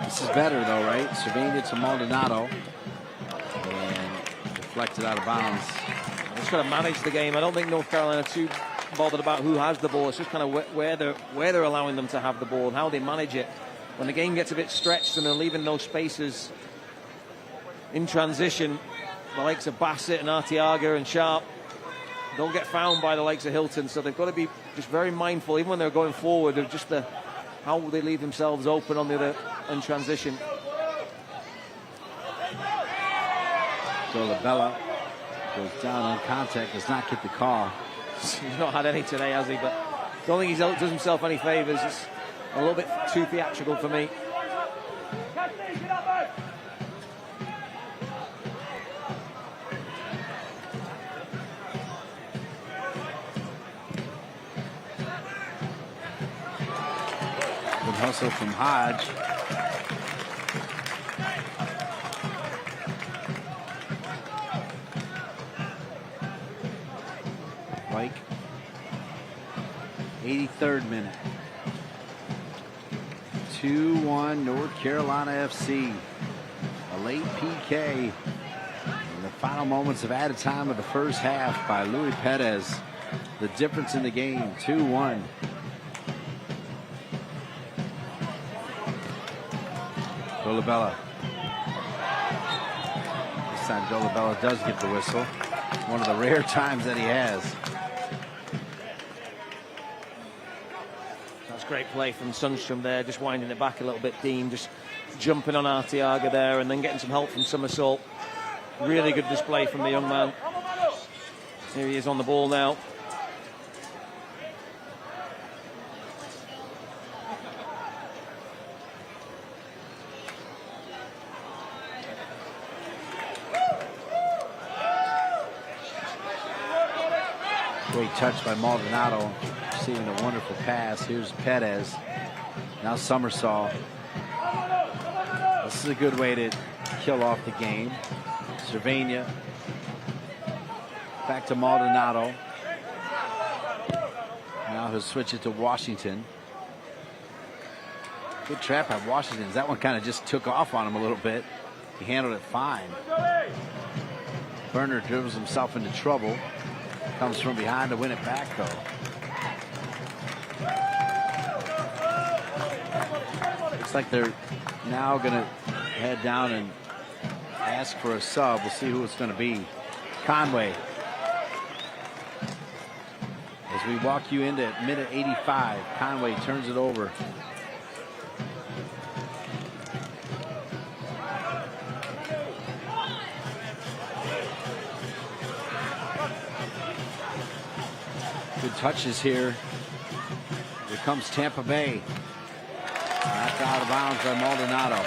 This is better though, right? Cervania to Maldonado. And deflected out of bounds. Just got to manage the game. I don't think North Carolina are too bothered about who has the ball. It's just kind of where they're allowing them to have the ball and how they manage it. When the game gets a bit stretched and they're leaving those spaces in transition, the likes of Bassett and Arteaga and Sharp don't get found by the likes of Hilton. So they've got to be just very mindful, even when they're going forward, of just how they leave themselves open on the other in transition. Dolabella goes down on contact, does not get the call. He's not had any today, has he? But I don't think he does himself any favours. It's a little bit too theatrical for me. Good hustle from Hodge. Mike. 83rd minute. 2-1 North Carolina FC. A late PK in the final moments of added time of the first half by Luis Perez. The difference in the game, 2-1. Dolabella. This time Dolabella does get the whistle. One of the rare times that he has. That's great play from Sundstrom there, just winding it back a little bit, Dean, just jumping on Arteaga there and then getting some help from Somersault. Really good display from the young man. Here he is on the ball now. Great touch by Maldonado, receiving a wonderful pass. Here's Perez. Now Somersault. This is a good way to kill off the game. Cervania. Back to Maldonado. Now he'll switch it to Washington. Good trap by Washington. That one kind of just took off on him a little bit. He handled it fine. Burner dribbles himself into trouble. Comes from behind to win it back, though. Looks like they're now going to head down and ask for a sub. We'll see who it's going to be. Conway. As we walk you into minute 85, Conway turns it over. Good touches here. Here comes Tampa Bay. Knocked out of bounds by Maldonado.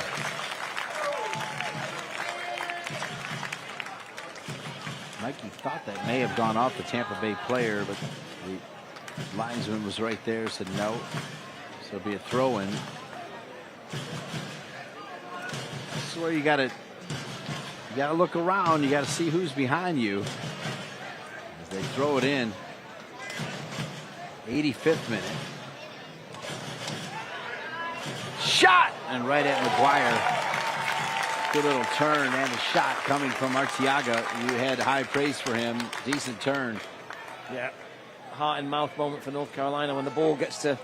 Mikey thought that may have gone off the Tampa Bay player, but the Linesman was right there, said no. So it'll be a throw-in. This is where you gotta look around. You gotta see who's behind you. As they throw it in. 85th minute. Shot! And right at McGuire. Good little turn and a shot coming from Arteaga. You had high praise for him. Decent turn. Yeah. Heart and mouth moment for North Carolina when the ball gets to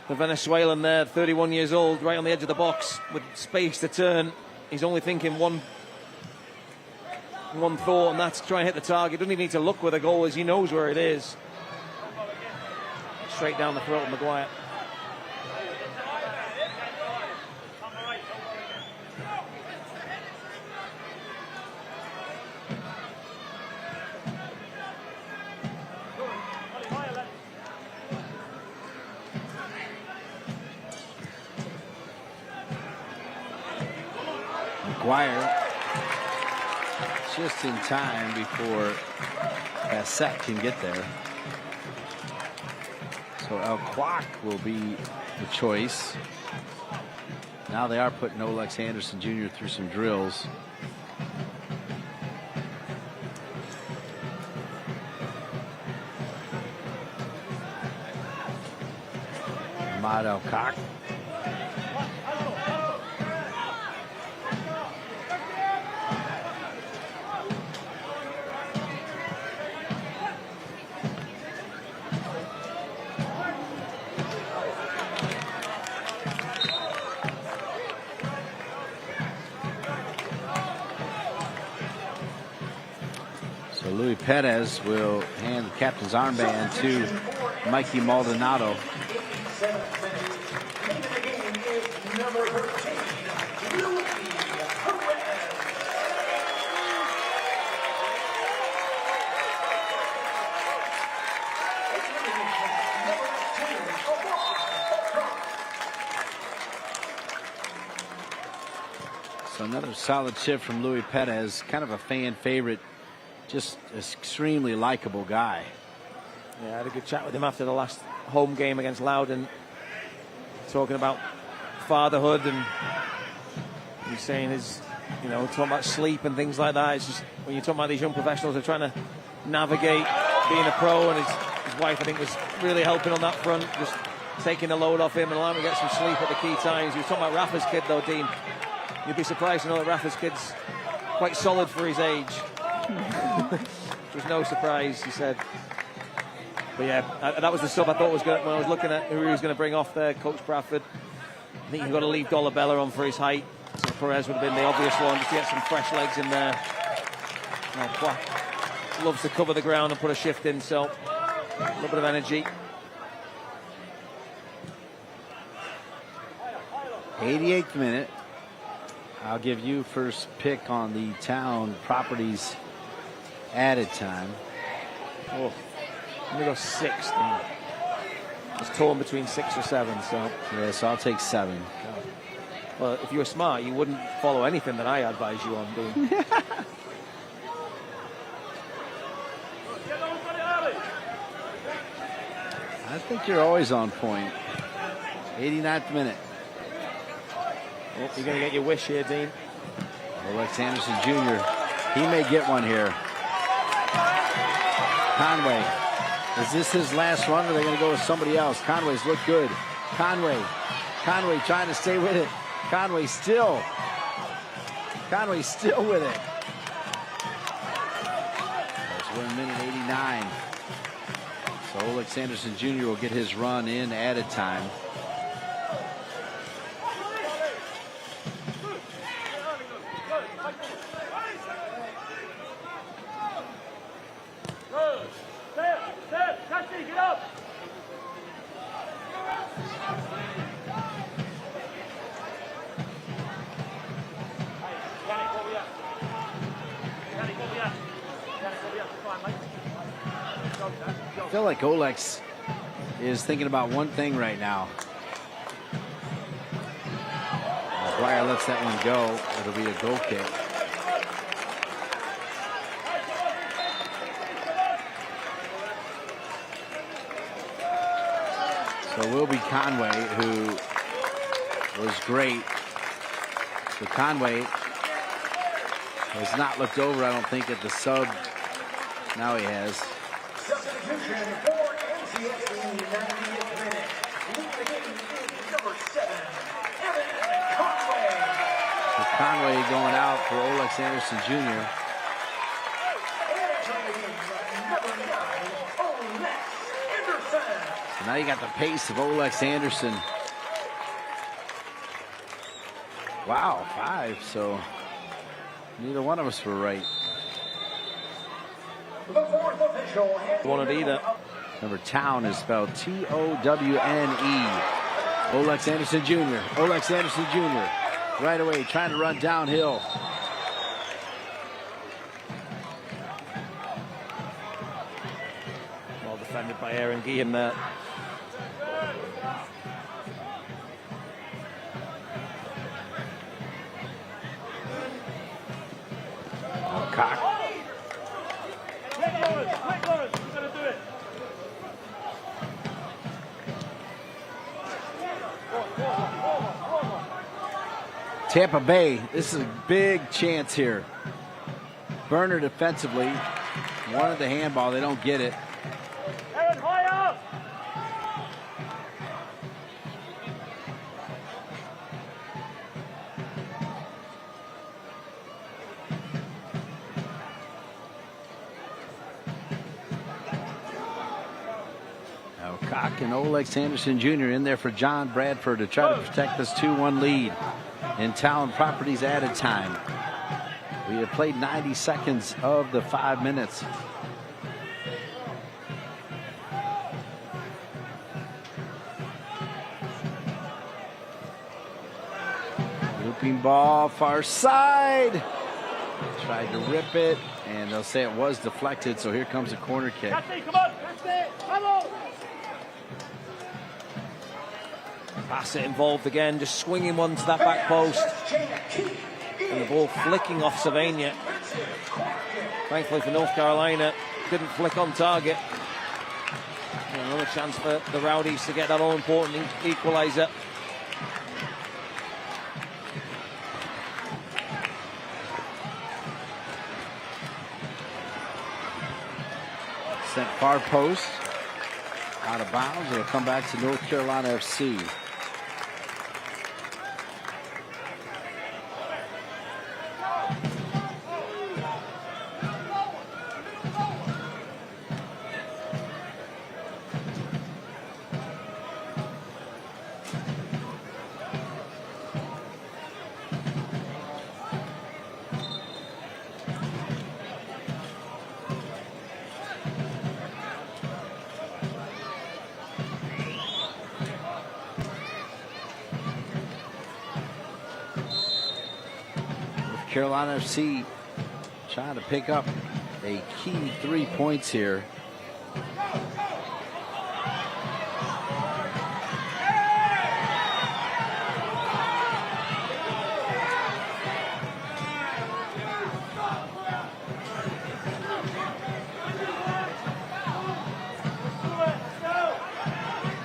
the Venezuelan there, 31 years old, right on the edge of the box with space to turn. He's only thinking one thought, and that's try and hit the target. Doesn't even need to look where the goal is. He knows where it is. Straight down the throat of McGuire. McGuire just in time before Bassett can get there. So El Kwak will be the choice. Now they are putting Olex Anderson Jr. through some drills. Ahmad El Kwak. Louis Perez will hand the captain's armband to Mikey Maldonado. So another solid shift from Louis Perez, kind of a fan favorite. Just an extremely likable guy. Yeah, I had a good chat with him after the last home game against Loudoun, talking about fatherhood, and he's saying his, talking about sleep and things like that. It's just when you're talking about these young professionals, they're trying to navigate being a pro, and his wife, I think, was really helping on that front, just taking the load off him and allowing him to get some sleep at the key times. He was talking about Rafa's kid, though, Dean. You'd be surprised to know that Rafa's kid's quite solid for his age. Which was no surprise, he said. But yeah, that was the sub I thought was good when I was looking at who he was going to bring off there, Coach Bradford. I think you've got to leave Dolabella on for his height. So Perez would have been the obvious one, just to get some fresh legs in there. Kwak loves to cover the ground and put a shift in, so a little bit of energy. 88th minute. I'll give you first pick on the town properties added time. Oh, I'm going to go 6. It's torn between 6 or 7, so. Yeah, so I'll take 7. Well, if you were smart, you wouldn't follow anything that I advise you on doing. I think you're always on point. 89th minute. Oh, you're going to get your wish here, Dean. Olex Anderson Jr. He may get one here. Conway. Is this his last run, or are they going to go with somebody else? Conway's looked good. Conway trying to stay with it. Conway still with it. We're in minute 89. So Olex Anderson Jr. will get his run in added time. I feel like Olex is thinking about one thing right now. McGuire lets that one go. It'll be a goal kick. So it will be Conway, who was great. So Conway has not looked over, I don't think, at the sub. Now he has. Substitution for NCFC 90th minute. Leading the game is number 7, Evan Conway. So Conway going out for Olex Anderson Jr. So now you got the pace of Olex Anderson. Wow, 5. So neither one of us were right. The fourth official Wanted either. Remember, Town is spelled T-O-W-N-E. Olex Anderson Jr. Olex Anderson Jr. right away trying to run downhill. Well defended by Aaron Guillen there. Cock. Tampa Bay, this is a big chance here. Burner defensively wanted the handball, they don't get it. Now Cock and Olex Anderson Jr. in there for John Bradford to try to protect this 2-1 lead. In Town Properties added time. We have played 90 seconds of the 5 minutes. Looping ball, far side. Tried to rip it, and they'll say it was deflected, so here comes a corner kick. Bassett involved again, just swinging one to that back post. And the ball flicking off Savania. Thankfully for North Carolina, didn't flick on target. And another chance for the Rowdies to get that all-important equalizer. Sent far post. Out of bounds. It'll come back to North Carolina FC. Carolina FC trying to pick up a key 3 points here.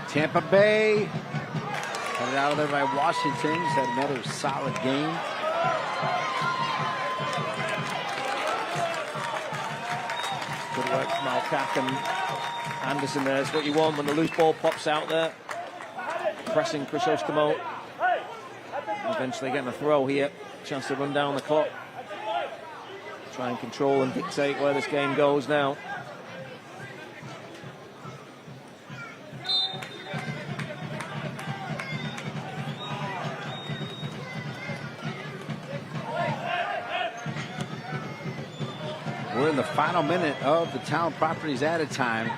Tampa Bay headed out of there by Washington. Just had another solid game. Good work from Alcac and Anderson there. It's what you want when the loose ball pops out there. Pressing Crisostomo. Eventually getting a throw here. Chance to run down the clock. Try and control and dictate where this game goes now. We're in the final minute of the Town Properties added time.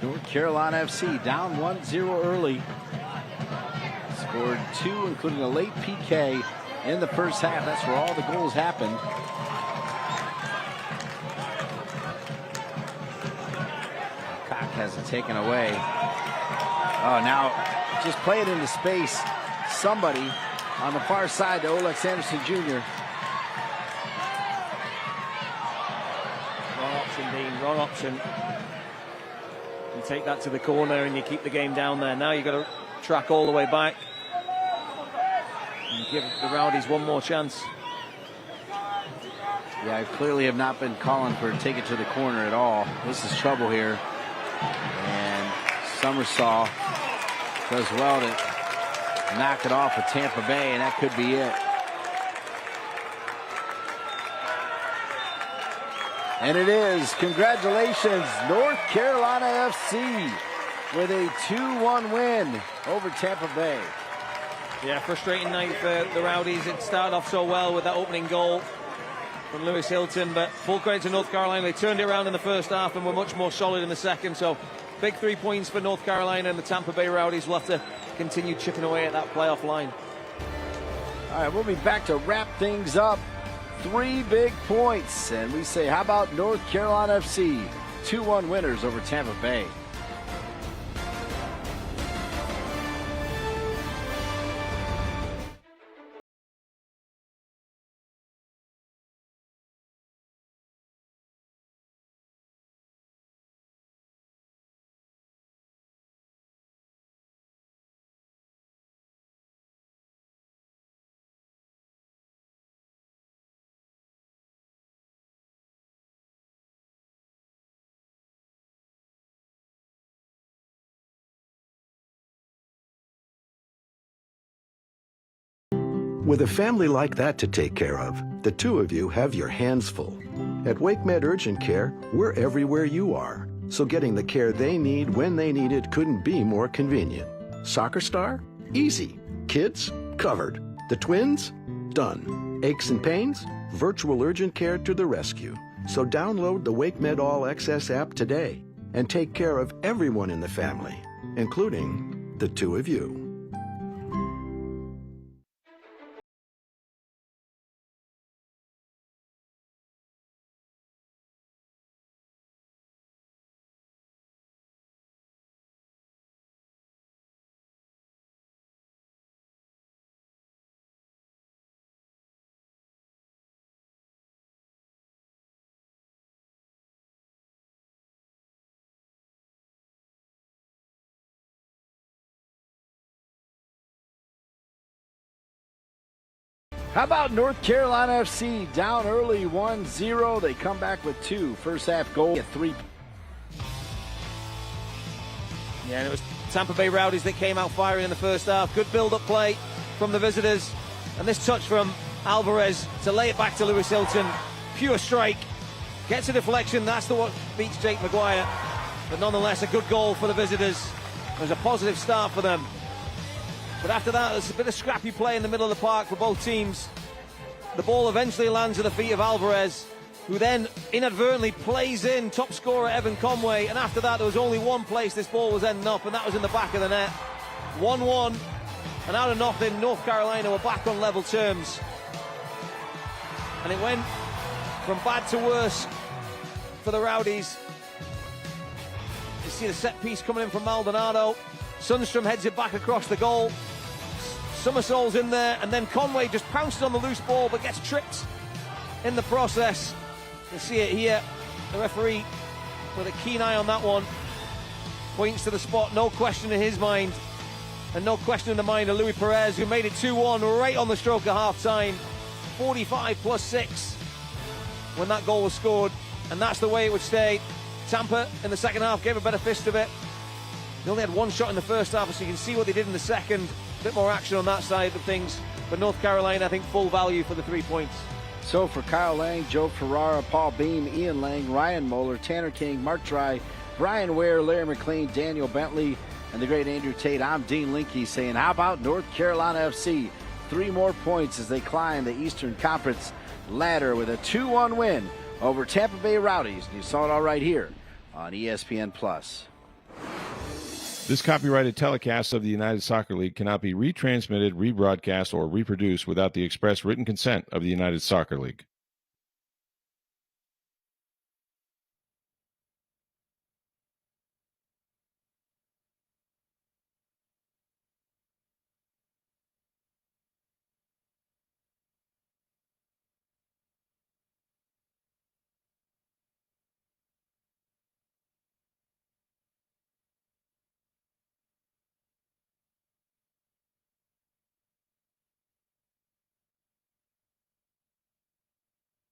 North Carolina FC down 1-0 early. Scored 2, including a late PK in the first half. That's where all the goals happened. Cock has it taken away. Oh, now just play it into space. Somebody on the far side to Olex Anderson Jr. Wrong option, Dean. Wrong option. You take that to the corner and you keep the game down there. Now you've got to track all the way back and give the Rowdies one more chance. Yeah, I clearly have not been calling for take it to the corner at all. This is trouble here. And Summersaw does well to knock it off with Tampa Bay, and that could be it. And it is. Congratulations, North Carolina FC with a 2-1 win over Tampa Bay. Yeah, frustrating night for the Rowdies. It started off so well with that opening goal from Lewis Hilton, but full credit to North Carolina. They turned it around in the first half and were much more solid in the second. So big 3 points for North Carolina, and the Tampa Bay Rowdies will have to continue chipping away at that playoff line. All right, we'll be back to wrap things up. 3 big points, and we say, how about North Carolina FC? 2-1 winners over Tampa Bay. With a family like that to take care of, the two of you have your hands full. At WakeMed Urgent Care, we're everywhere you are, so getting the care they need when they need it couldn't be more convenient. Soccer star? Easy. Kids? Covered. The twins? Done. Aches and pains? Virtual urgent care to the rescue. So download the WakeMed All Access app today and take care of everyone in the family, including the two of you. How about North Carolina FC down early 1-0? They come back with 2 first half goals at 3. Yeah, and it was Tampa Bay Rowdies that came out firing in the first half. Good build-up play from the visitors. And this touch from Alvarez to lay it back to Lewis Hilton. Pure strike. Gets a deflection. That's the what beats Jake Maguire. But nonetheless, a good goal for the visitors. It was a positive start for them. But after that, there's a bit of scrappy play in the middle of the park for both teams. The ball eventually lands at the feet of Alvarez, who then inadvertently plays in top scorer Evan Conway. And after that, there was only one place this ball was ending up, and that was in the back of the net. 1-1, and out of nothing, North Carolina were back on level terms. And it went from bad to worse for the Rowdies. You see the set piece coming in from Maldonado. Sundstrom heads it back across the goal. Summersault's in there, and then Conway just pounces on the loose ball but gets tripped in the process. You see it here. The referee, with a keen eye on that one, points to the spot. No question in his mind, and no question in the mind of Luis Perez, who made it 2-1 right on the stroke of half-time. 45 plus 6 when that goal was scored, and that's the way it would stay. Tampa in the second half gave a better fist of it. They only had one shot in the first half, so you can see what they did in the second. A bit more action on that side of things. But North Carolina, I think, full value for the 3 points. So for Kyle Lang, Joe Ferrara, Paul Beam, Ian Lang, Ryan Moeller, Tanner King, Mark Dry, Brian Ware, Larry McLean, Daniel Bentley, and the great Andrew Tate, I'm Dean Linke saying, how about North Carolina FC? 3 more points as they climb the Eastern Conference ladder with a 2-1 win over Tampa Bay Rowdies. And you saw it all right here on ESPN+. This copyrighted telecast of the United Soccer League cannot be retransmitted, rebroadcast, or reproduced without the express written consent of the United Soccer League.